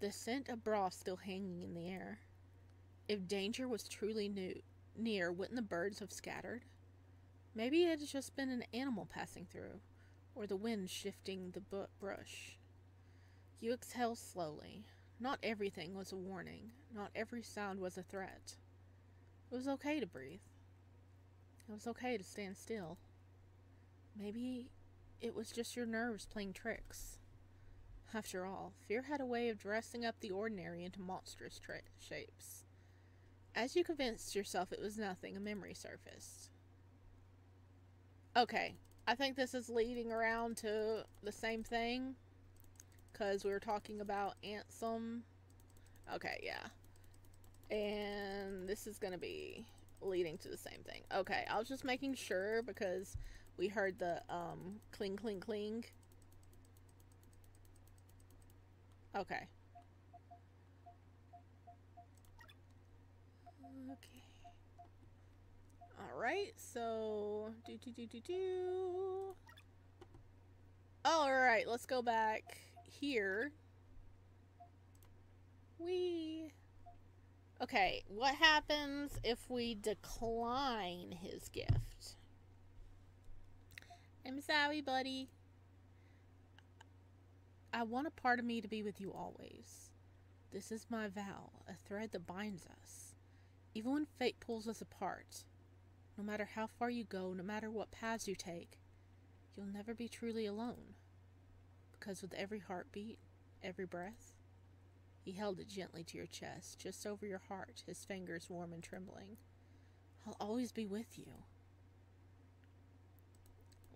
the scent of broth still hanging in the air. If danger was truly near, wouldn't the birds have scattered? Maybe it had just been an animal passing through, or the wind shifting the brush. You exhaled slowly. Not everything was a warning. Not every sound was a threat. It was okay to breathe. It was okay to stand still. Maybe it was just your nerves playing tricks. After all, fear had a way of dressing up the ordinary into monstrous shapes. As you convinced yourself it was nothing, a memory surfaced. Okay, I think this is leading around to the same thing, because we were talking about Ansem. Okay, yeah. And this is going to be leading to the same thing. Okay, I was just making sure because we heard the cling, cling, cling. Okay. Okay. Alright, so... Alright, let's go back here. Okay, what happens if we decline his gift? I'm sorry, buddy. I want a part of me to be with you always. This is my vow, a thread that binds us. Even when fate pulls us apart, No matter how far you go, no matter what paths you take, you'll never be truly alone. Because with every heartbeat, every breath, he held it gently to your chest, just over your heart, his fingers warm and trembling. I'll always be with you.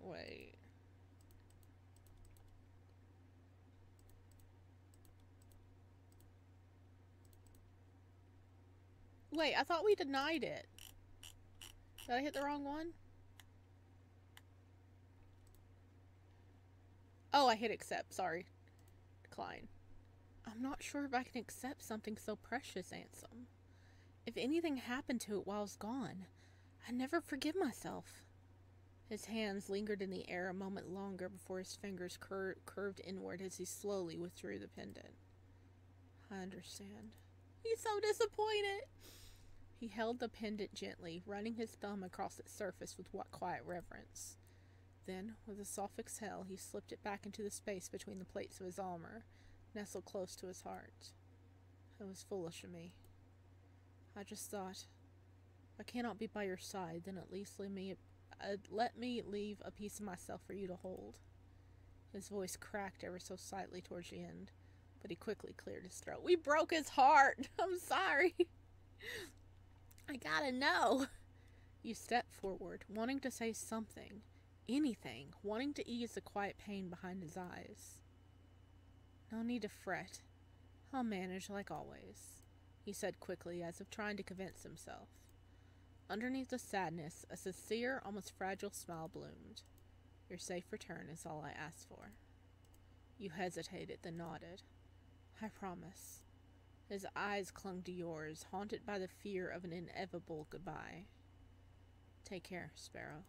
Wait. Wait, I thought we denied it. Did I hit the wrong one? Oh, I hit accept. Sorry. Decline. I'm not sure if I can accept something so precious, Ansem. If anything happened to it while I was gone, I'd never forgive myself. His hands lingered in the air a moment longer before his fingers curved inward as he slowly withdrew the pendant. I understand. He's so disappointed. He held the pendant gently, running his thumb across its surface with what quiet reverence. Then, with a soft exhale, he slipped it back into the space between the plates of his armor, nestled close to his heart. It was foolish of me. I just thought, if I cannot be by your side, then at least let me leave a piece of myself for you to hold. His voice cracked ever so slightly towards the end, but he quickly cleared his throat. We broke his heart! I'm sorry! I gotta know! You stepped forward, wanting to say something, anything, wanting to ease the quiet pain behind his eyes. No need to fret. I'll manage like always, he said quickly, as if trying to convince himself. Underneath the sadness, a sincere, almost fragile smile bloomed. Your safe return is all I asked for. You hesitated, then nodded. I promise. His eyes clung to yours, haunted by the fear of an inevitable goodbye. Take care, Sparrow.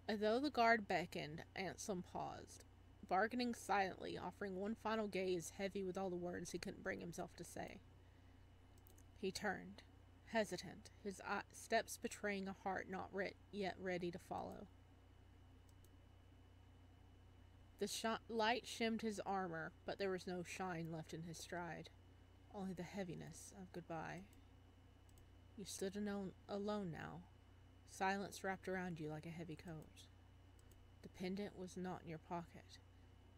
Although the guard beckoned, Ansem paused, bargaining silently, offering one final gaze heavy with all the words he couldn't bring himself to say. He turned, hesitant, his steps betraying a heart not yet ready to follow. The light shimmed his armor, but there was no shine left in his stride, only the heaviness of goodbye. You stood alone now, silence wrapped around you like a heavy coat. The pendant was not in your pocket,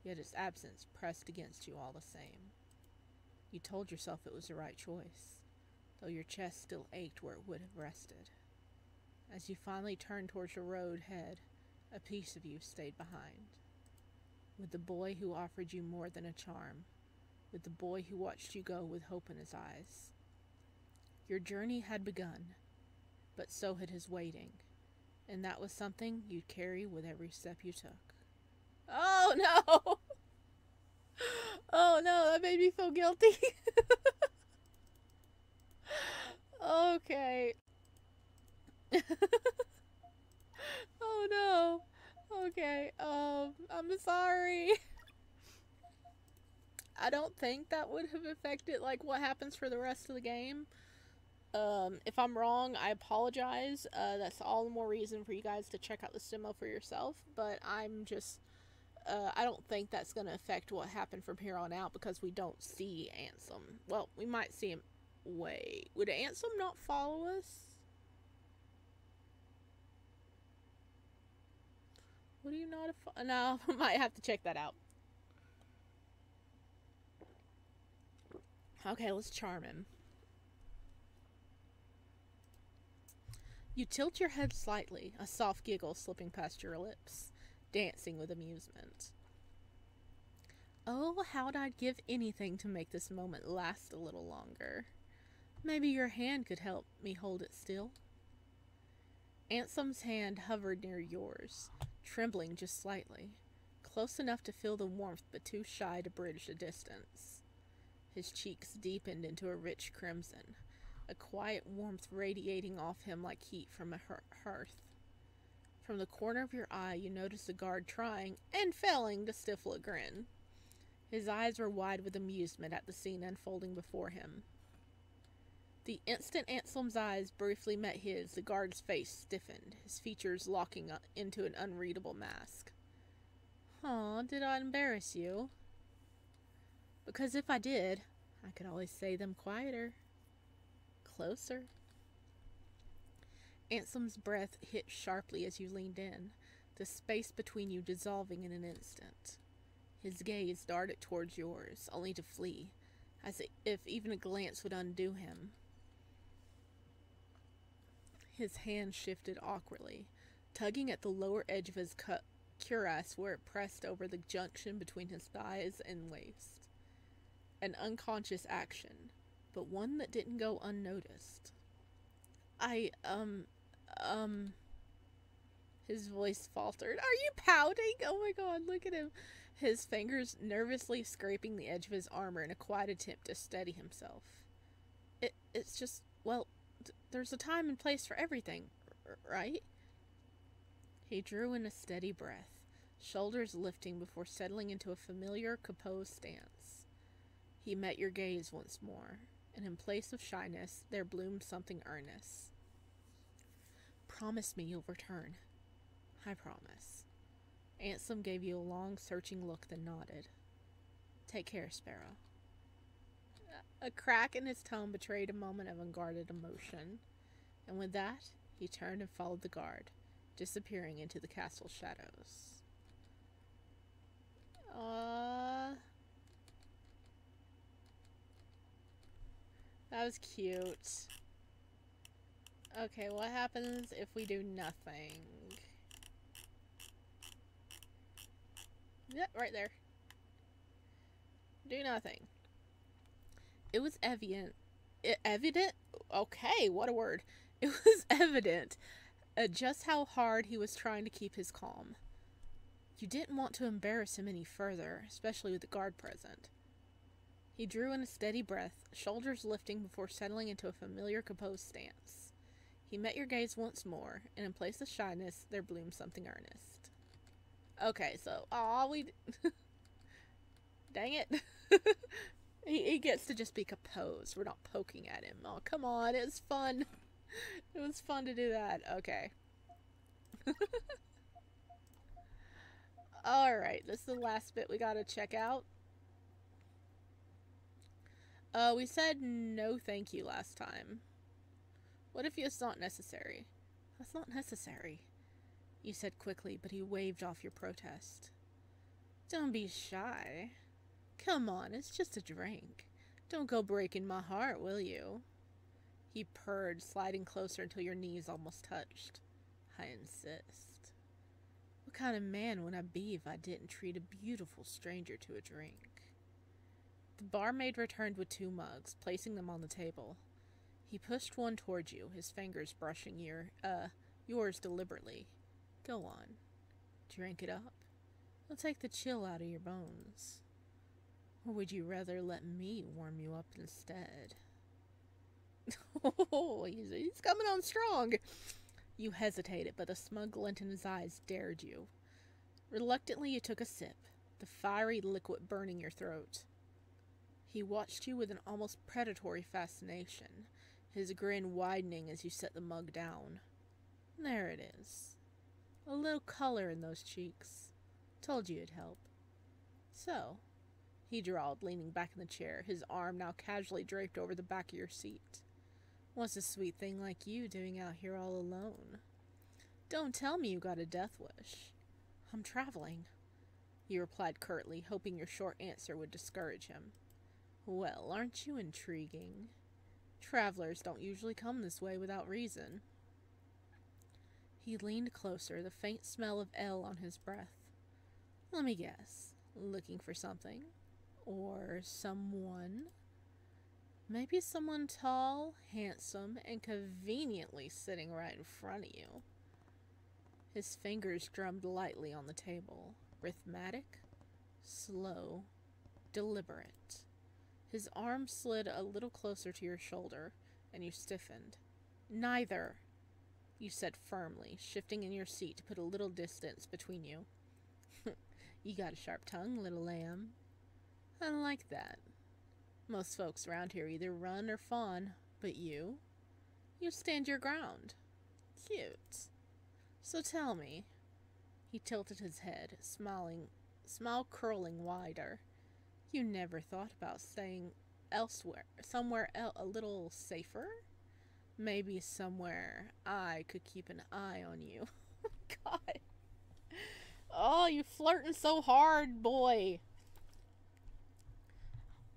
yet its absence pressed against you all the same. You told yourself it was the right choice, though your chest still ached where it would have rested. As you finally turned towards your road ahead, a piece of you stayed behind. With the boy who offered you more than a charm, with the boy who watched you go with hope in his eyes. Your journey had begun, but so had his waiting, and that was something you'd carry with every step you took. Oh no! Oh no, that made me feel guilty. Okay. Oh no. Okay, I'm sorry. I don't think that would have affected, like, what happens for the rest of the game. If I'm wrong, I apologize. That's all the more reason for you guys to check out this demo for yourself, but I'm just, I don't think that's gonna affect what happened from here on out, because we don't see Ansem. Well, we might see him. Wait, would Ansem not follow us? Would he not have... No, I might have to check that out. Okay, let's charm him. You tilt your head slightly, a soft giggle slipping past your lips, dancing with amusement. Oh, how'd I give anything to make this moment last a little longer. Maybe your hand could help me hold it still. Ansem's hand hovered near yours, trembling just slightly, close enough to feel the warmth but too shy to bridge the distance. His cheeks deepened into a rich crimson, a quiet warmth radiating off him like heat from a hearth. From the corner of your eye, you noticed the guard trying, and failing, to stifle a grin. His eyes were wide with amusement at the scene unfolding before him. The instant Anselm's eyes briefly met his, the guard's face stiffened, his features locking into an unreadable mask. Aw, did I embarrass you? Because if I did, I could always say them quieter. Closer. Ansem's breath hit sharply as you leaned in, the space between you dissolving in an instant. His gaze darted towards yours, only to flee, as if even a glance would undo him. His hand shifted awkwardly, tugging at the lower edge of his cuirass where it pressed over the junction between his thighs and waist. An unconscious action, but one that didn't go unnoticed. His voice faltered. Are you pouting? Oh my god, look at him. His fingers nervously scraping the edge of his armor in a quiet attempt to steady himself. It's just, well, there's a time and place for everything, right? He drew in a steady breath, shoulders lifting before settling into a familiar, composed stance. He met your gaze once more, and in place of shyness, there bloomed something earnest. Promise me you'll return. I promise. Ansem gave you a long, searching look, then nodded. Take care, Sparrow. A crack in his tone betrayed a moment of unguarded emotion, and with that, he turned and followed the guard, disappearing into the castle shadows. That was cute. Okay, what happens if we do nothing? Yep, right there. Do nothing. It was evident. Okay, what a word. It was evident just how hard he was trying to keep his calm. You didn't want to embarrass him any further, especially with the guard present. He drew in a steady breath, shoulders lifting before settling into a familiar, composed stance. He met your gaze once more, and in place of shyness, there bloomed something earnest. Okay, so, dang it. he gets to just be composed. We're not poking at him. Oh, come on, it was fun. It was fun to do that. Okay. Alright, this is the last bit we gotta check out. We said no thank you last time. What if it's not necessary? That's not necessary, you said quickly, but he waved off your protest. Don't be shy. Come on, it's just a drink. Don't go breaking my heart, will you? He purred, sliding closer until your knees almost touched. I insist. What kind of man would I be if I didn't treat a beautiful stranger to a drink? The barmaid returned with 2 mugs, placing them on the table. He pushed one towards you, his fingers brushing yours deliberately. Go on. Drink it up. It'll take the chill out of your bones. Or would you rather let me warm you up instead? Oh, he's coming on strong. You hesitated, but the smug glint in his eyes dared you. Reluctantly, you took a sip, the fiery liquid burning your throat. He watched you with an almost predatory fascination, his grin widening as you set the mug down. There it is. A little color in those cheeks. Told you it'd help. So, he drawled, leaning back in the chair, his arm now casually draped over the back of your seat. What's a sweet thing like you doing out here all alone? Don't tell me you got a death wish. I'm traveling, you replied curtly, hoping your short answer would discourage him. Well, aren't you intriguing? Travelers don't usually come this way without reason. He leaned closer, the faint smell of ale on his breath. Let me guess. Looking for something? Or someone? Maybe someone tall, handsome, and conveniently sitting right in front of you. His fingers drummed lightly on the table, rhythmic, slow, deliberate. His arm slid a little closer to your shoulder, and you stiffened. Neither, you said firmly, shifting in your seat to put a little distance between you. You got a sharp tongue, little lamb. I like that. Most folks around here either run or fawn, but you stand your ground. Cute. So tell me. He tilted his head, smile curling wider. You never thought about staying elsewhere, a little safer? Maybe somewhere I could keep an eye on you. God. Oh, you flirting so hard, boy.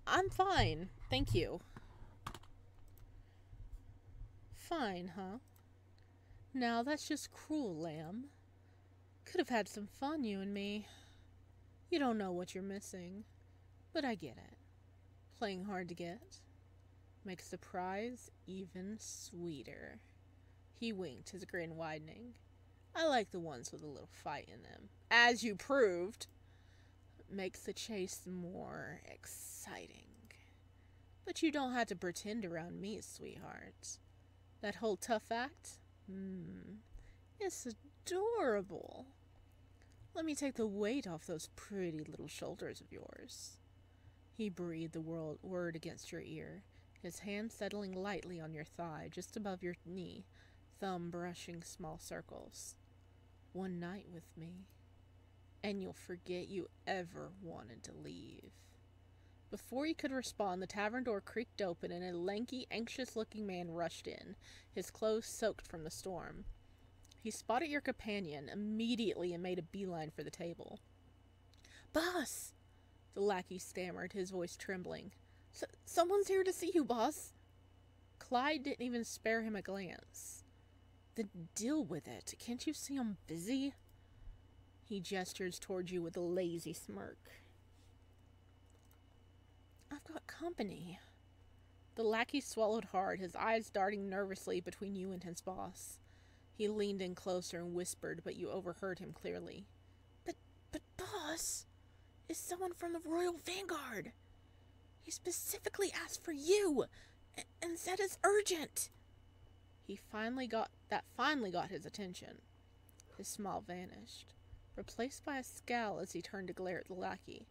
I'm fine, thank you. Fine, huh? Now that's just cruel, lamb. Could have had some fun, you and me. You don't know what you're missing, but I get it. Playing hard to get makes the prize even sweeter. He winked, his grin widening. I like the ones with a little fight in them. As you proved. Makes the chase more exciting. But you don't have to pretend around me, sweetheart. That whole tough act? It's adorable. Let me take the weight off those pretty little shoulders of yours. He breathed the word against your ear, his hand settling lightly on your thigh just above your knee, thumb brushing small circles. One night with me, and you'll forget you ever wanted to leave. Before you could respond, the tavern door creaked open and a lanky, anxious-looking man rushed in, his clothes soaked from the storm. He spotted your companion immediately and made a beeline for the table. "Boss!" the lackey stammered, his voice trembling. "Someone's here to see you, boss." Clyde didn't even spare him a glance. "Then deal with it. Can't you see I'm busy?" He gestures towards you with a lazy smirk. "I've got company." The lackey swallowed hard, his eyes darting nervously between you and his boss. He leaned in closer and whispered, but you overheard him clearly. But boss, it's someone from the Royal Vanguard. He specifically asked for you, and said it's urgent." He finally got his attention. His smile vanished, replaced by a scowl as he turned to glare at the lackey.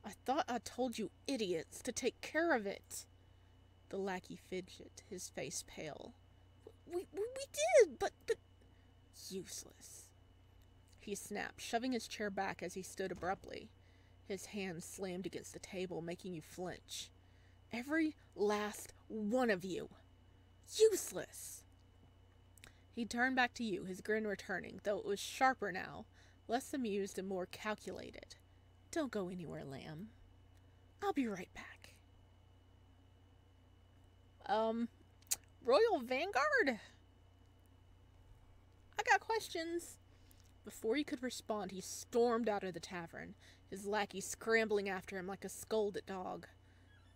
"I thought I told you idiots to take care of it." The lackey fidgeted, his face pale. We did, but... Useless," he snapped, shoving his chair back as he stood abruptly. His hand slammed against the table, making you flinch. "Every last one of you. Useless." He turned back to you, his grin returning, though it was sharper now, less amused and more calculated. "Don't go anywhere, lamb. I'll be right back." Royal Vanguard? I got questions. Before he could respond, he stormed out of the tavern, his lackey scrambling after him like a scolded dog.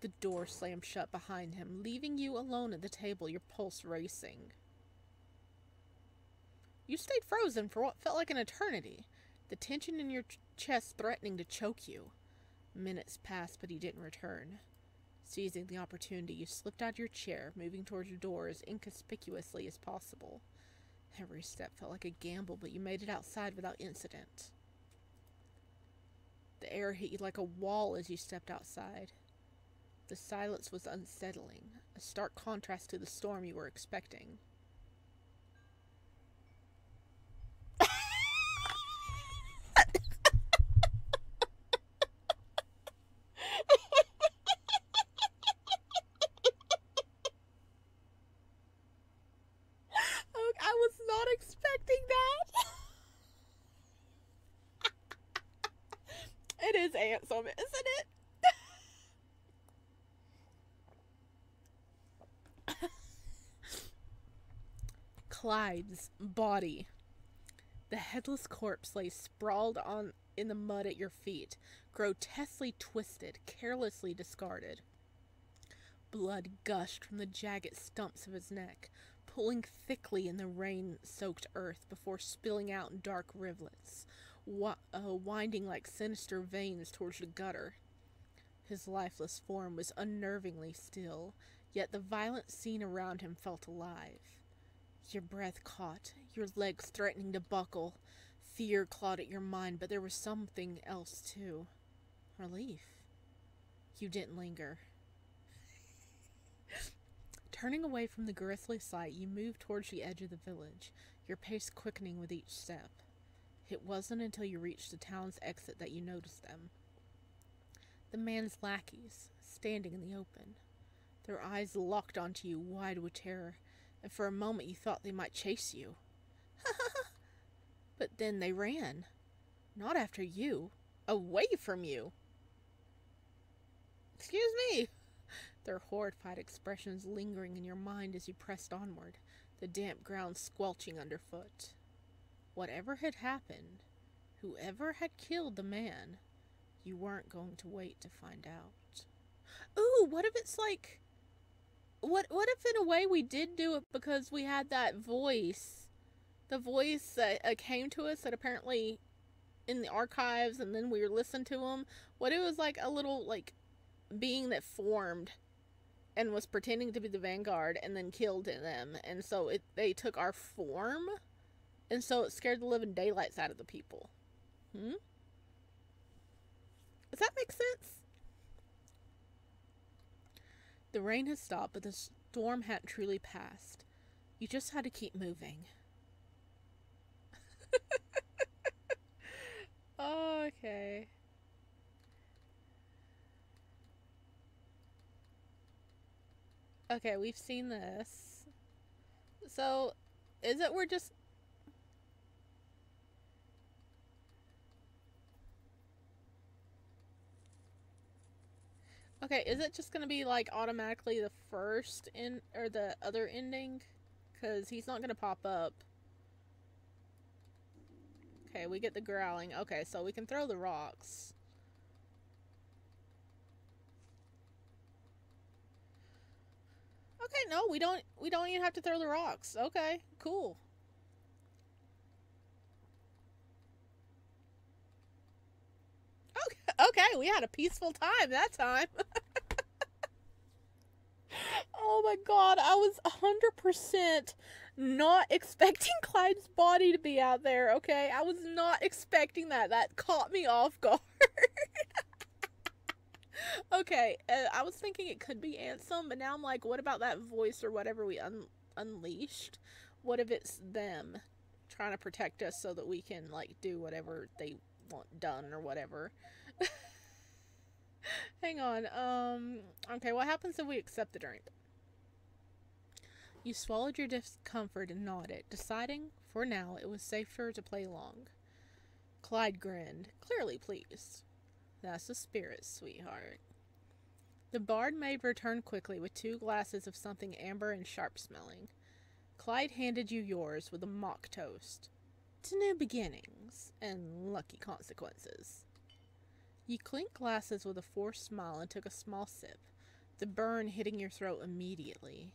The door slammed shut behind him, leaving you alone at the table, your pulse racing. You stayed frozen for what felt like an eternity, the tension in your chest threatening to choke you. Minutes passed, but he didn't return. Seizing the opportunity, you slipped out of your chair, moving towards your door as inconspicuously as possible. Every step felt like a gamble, but you made it outside without incident. The air hit you like a wall as you stepped outside. The silence was unsettling, a stark contrast to the storm you were expecting. I was not expecting that. It is handsome, isn't it? Clyde's body. The headless corpse lay sprawled in the mud at your feet, grotesquely twisted, carelessly discarded. Blood gushed from the jagged stumps of his neck, pooling thickly in the rain-soaked earth before spilling out in dark rivulets, winding like sinister veins towards the gutter. His lifeless form was unnervingly still, yet the violent scene around him felt alive. Your breath caught, your legs threatening to buckle. Fear clawed at your mind, but there was something else too. Relief. You didn't linger. Turning away from the grisly sight, you moved towards the edge of the village, your pace quickening with each step. It wasn't until you reached the town's exit that you noticed them. The man's lackeys, standing in the open. Their eyes locked onto you, wide with terror, and for a moment you thought they might chase you. But then they ran. Not after you. Away from you. Excuse me. Their horrified expressions lingering in your mind as you pressed onward, the damp ground squelching underfoot. Whatever had happened, whoever had killed the man, you weren't going to wait to find out. Ooh, what if it's like... What if in a way we did do it because we had that voice? The voice that came to us that apparently in the archives, and then we were listening to him. What if it was like a little like being that formed and was pretending to be the Vanguard and then killed them, and so they took our form, and so it scared the living daylights out of the people. Does that make sense? The rain had stopped, but the storm hadn't truly passed. You just had to keep moving. Okay. Okay, we've seen this. So, is it we're just... Okay, is it just gonna be like automatically the first or the other ending? Because he's not gonna pop up. Okay, we get the growling. Okay, so we can throw the rocks. Okay, no, we don't even have to throw the rocks. Okay, cool. Okay, we had a peaceful time that time. Oh my god, I was 100% not expecting Clyde's body to be out there, okay? I was not expecting that. That caught me off guard. Okay, I was thinking it could be Ansem, but now I'm like, what about that voice or whatever we unleashed? What if it's them trying to protect us so that we can, like, do whatever they want done or whatever? Hang on, okay, what happens if we accept the drink? You swallowed your discomfort and nodded, deciding, for now, it was safer to play along. Clyde grinned, clearly pleased. That's the spirit, sweetheart. The bard maid returned quickly with 2 glasses of something amber and sharp-smelling. Clyde handed you yours with a mock toast. To new beginnings and lucky consequences. You clinked glasses with a forced smile and took a small sip, the burn hitting your throat immediately.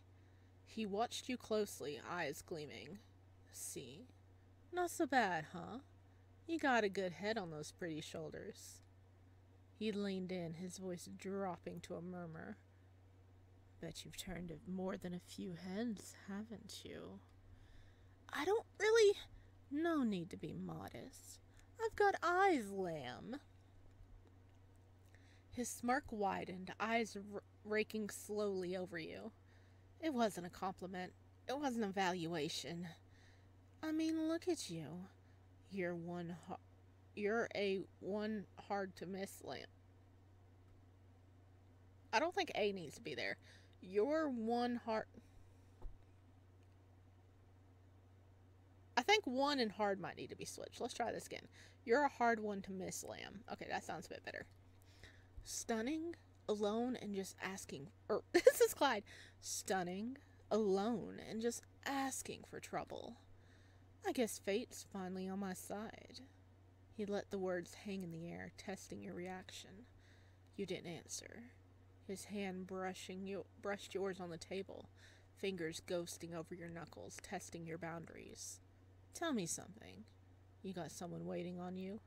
He watched you closely, eyes gleaming. See? Not so bad, huh? You got a good head on those pretty shoulders. He leaned in, his voice dropping to a murmur. Bet you've turned more than a few heads, haven't you? I don't really... No need to be modest. I've got eyes, lamb. His smirk widened, eyes raking slowly over you. It wasn't a compliment. It wasn't a valuation. I mean, look at you. You're a one hard to miss lamb. I don't think A needs to be there. You're one hard... I think one and hard might need to be switched. Let's try this again. You're a hard one to miss, lamb. Okay, that sounds a bit better. Stunning, alone, and just asking... this is Clyde. Stunning, alone, and just asking for trouble. I guess fate's finally on my side. He let the words hang in the air, testing your reaction. You didn't answer. His hand brushed yours on the table, fingers ghosting over your knuckles, testing your boundaries. Tell me something. You got someone waiting on you?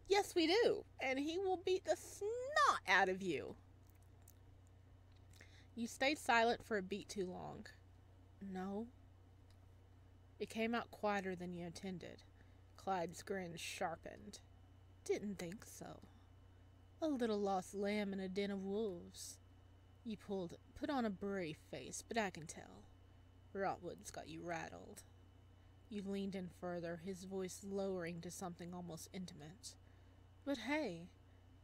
Yes, we do, and he will beat the snot out of you. You stayed silent for a beat too long. No. It came out quieter than you intended. Clyde's grin sharpened. Didn't think so. A little lost lamb in a den of wolves. You put on a brave face, but I can tell. Rotwood's got you rattled. You leaned in further, his voice lowering to something almost intimate. But hey,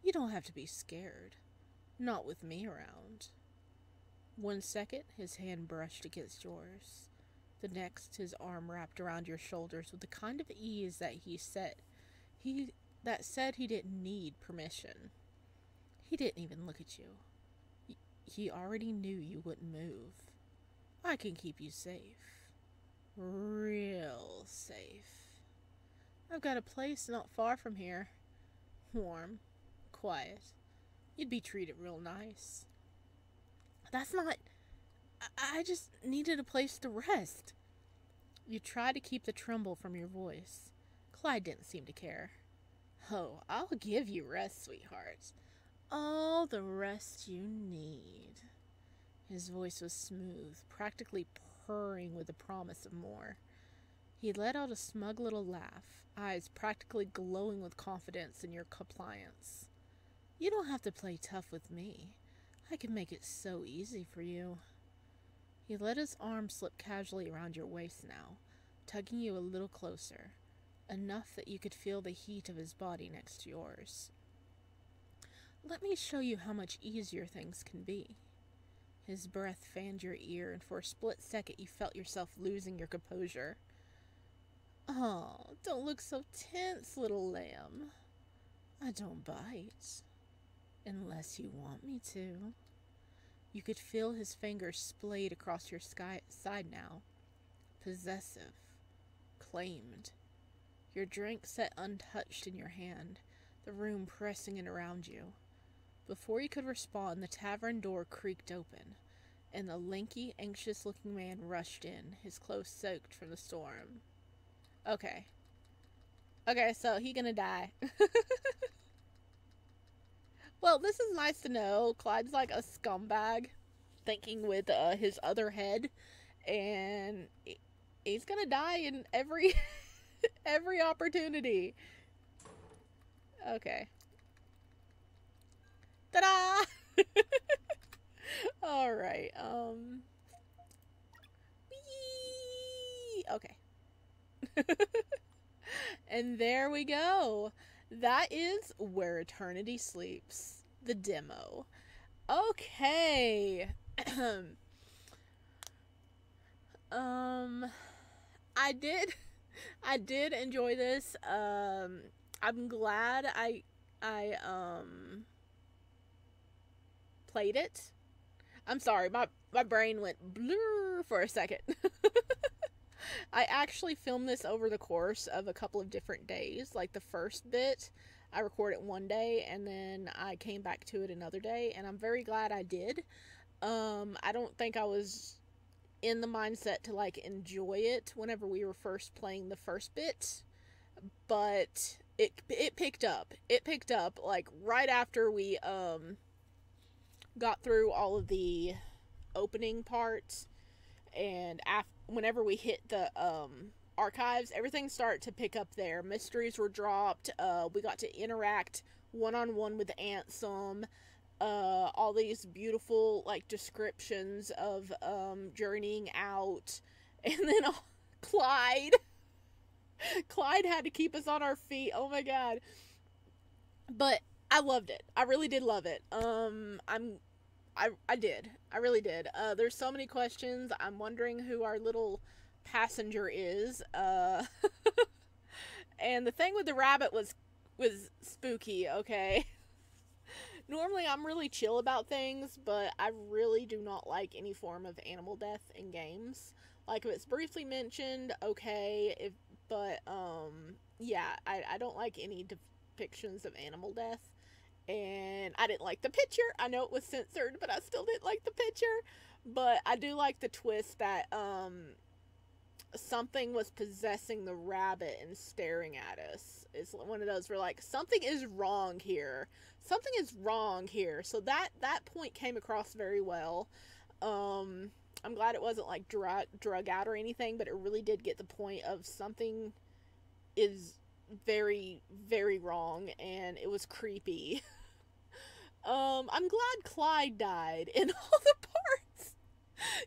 you don't have to be scared. Not with me around. One second, his hand brushed against yours. The next, his arm wrapped around your shoulders with the kind of ease that said he didn't need permission. He didn't even look at you. He already knew you wouldn't move. I can keep you safe. Real safe. I've got a place not far from here. Warm. Quiet. You'd be treated real nice. That's not... I just needed a place to rest. You tried to keep the tremble from your voice. Clyde didn't seem to care. Oh, I'll give you rest, sweetheart. All the rest you need. His voice was smooth, practically purring with the promise of more. He let out a smug little laugh, eyes practically glowing with confidence in your compliance. You don't have to play tough with me. I can make it so easy for you. He let his arm slip casually around your waist now, tugging you a little closer, enough that you could feel the heat of his body next to yours. Let me show you how much easier things can be. His breath fanned your ear, and for a split second you felt yourself losing your composure. Oh, don't look so tense, little lamb. I don't bite. Unless you want me to. You could feel his fingers splayed across your side now. Possessive. Claimed. Your drink set untouched in your hand, the room pressing in around you. Before you could respond, the tavern door creaked open, and the lanky, anxious-looking man rushed in, his clothes soaked from the storm. Okay, so he gonna die. Well, this is nice to know. Clyde's like a scumbag, thinking with his other head, and he's gonna die in every every opportunity. Okay. Ta-da! Alright, okay. And there we go. That is Where Eternity Sleeps, the demo. Okay. I did enjoy this. I'm glad I played it. I'm sorry, my brain went blur for a second. I actually filmed this over the course of a couple of different days. Like the first bit, I recorded one day, and then I came back to it another day, and I'm very glad I did. I don't think I was in the mindset to like enjoy it whenever we were first playing the first bit, but it picked up. It picked up like right after we got through all of the opening parts, and whenever we hit the archives, everything started to pick up there. Mysteries were dropped. We got to interact one-on-one with Ansem. All these beautiful like descriptions of journeying out, and then Clyde had to keep us on our feet. Oh my god. But I loved it. I really did love it. I did. I really did. There's so many questions. I'm wondering who our little passenger is. And the thing with the rabbit was spooky, okay? Normally I'm really chill about things, but I really do not like any form of animal death in games. Like if it's briefly mentioned, okay, yeah, I don't like any depictions of animal death. And I didn't like the picture. I know it was censored, but I still didn't like the picture. But I do like the twist that something was possessing the rabbit and staring at us. It's one of those where like, something is wrong here. Something is wrong here. So that point came across very well. I'm glad it wasn't like drug out or anything, but it really did get the point of something is very, very wrong, and it was creepy. I'm glad Clyde died in all the parts.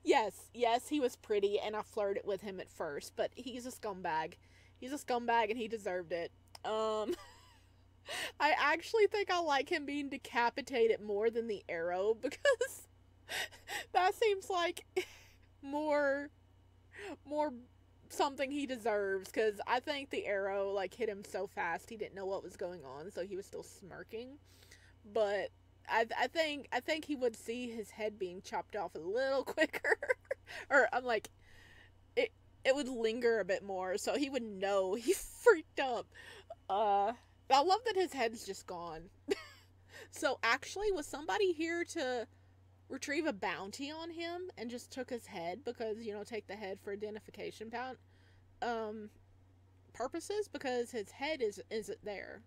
Yes, he was pretty, and I flirted with him at first, but he's a scumbag. He's a scumbag, and he deserved it. I actually think I like him being decapitated more than the arrow, because That seems like more more something he deserves, because I think the arrow like hit him so fast he didn't know what was going on, so he was still smirking. But I think he would see his head being chopped off a little quicker, or I'm like it it would linger a bit more, so he would know he freaked up. I love that his head's just gone. So actually, was somebody here to retrieve a bounty on him and just took his head because, take the head for identification um purposes, because his head isn't there.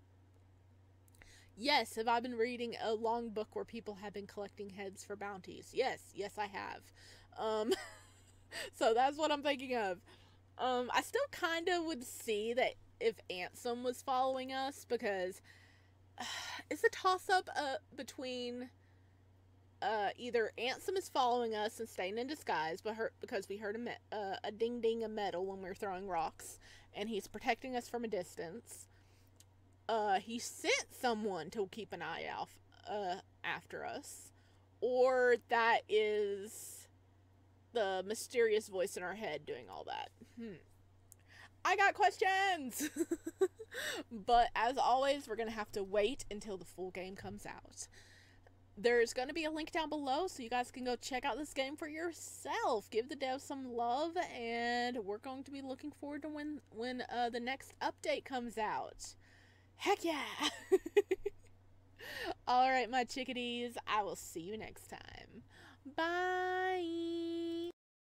Yes, have I been reading a long book where people have been collecting heads for bounties? Yes, I have. Um, so that's what I'm thinking of. I still kind of would see that if Ansem was following us, because it's a toss up between either Ansem is following us and staying in disguise, because we heard a ding ding of metal when we were throwing rocks, and he's protecting us from a distance. He sent someone to keep an eye out after us, or that is the mysterious voice in our head doing all that. I got questions! But as always, we're going to have to wait until the full game comes out. There's going to be a link down below so you guys can go check out this game for yourself. Give the devs some love, and we're going to be looking forward to when the next update comes out. Heck yeah! Alright, my chickadees, I will see you next time. Bye!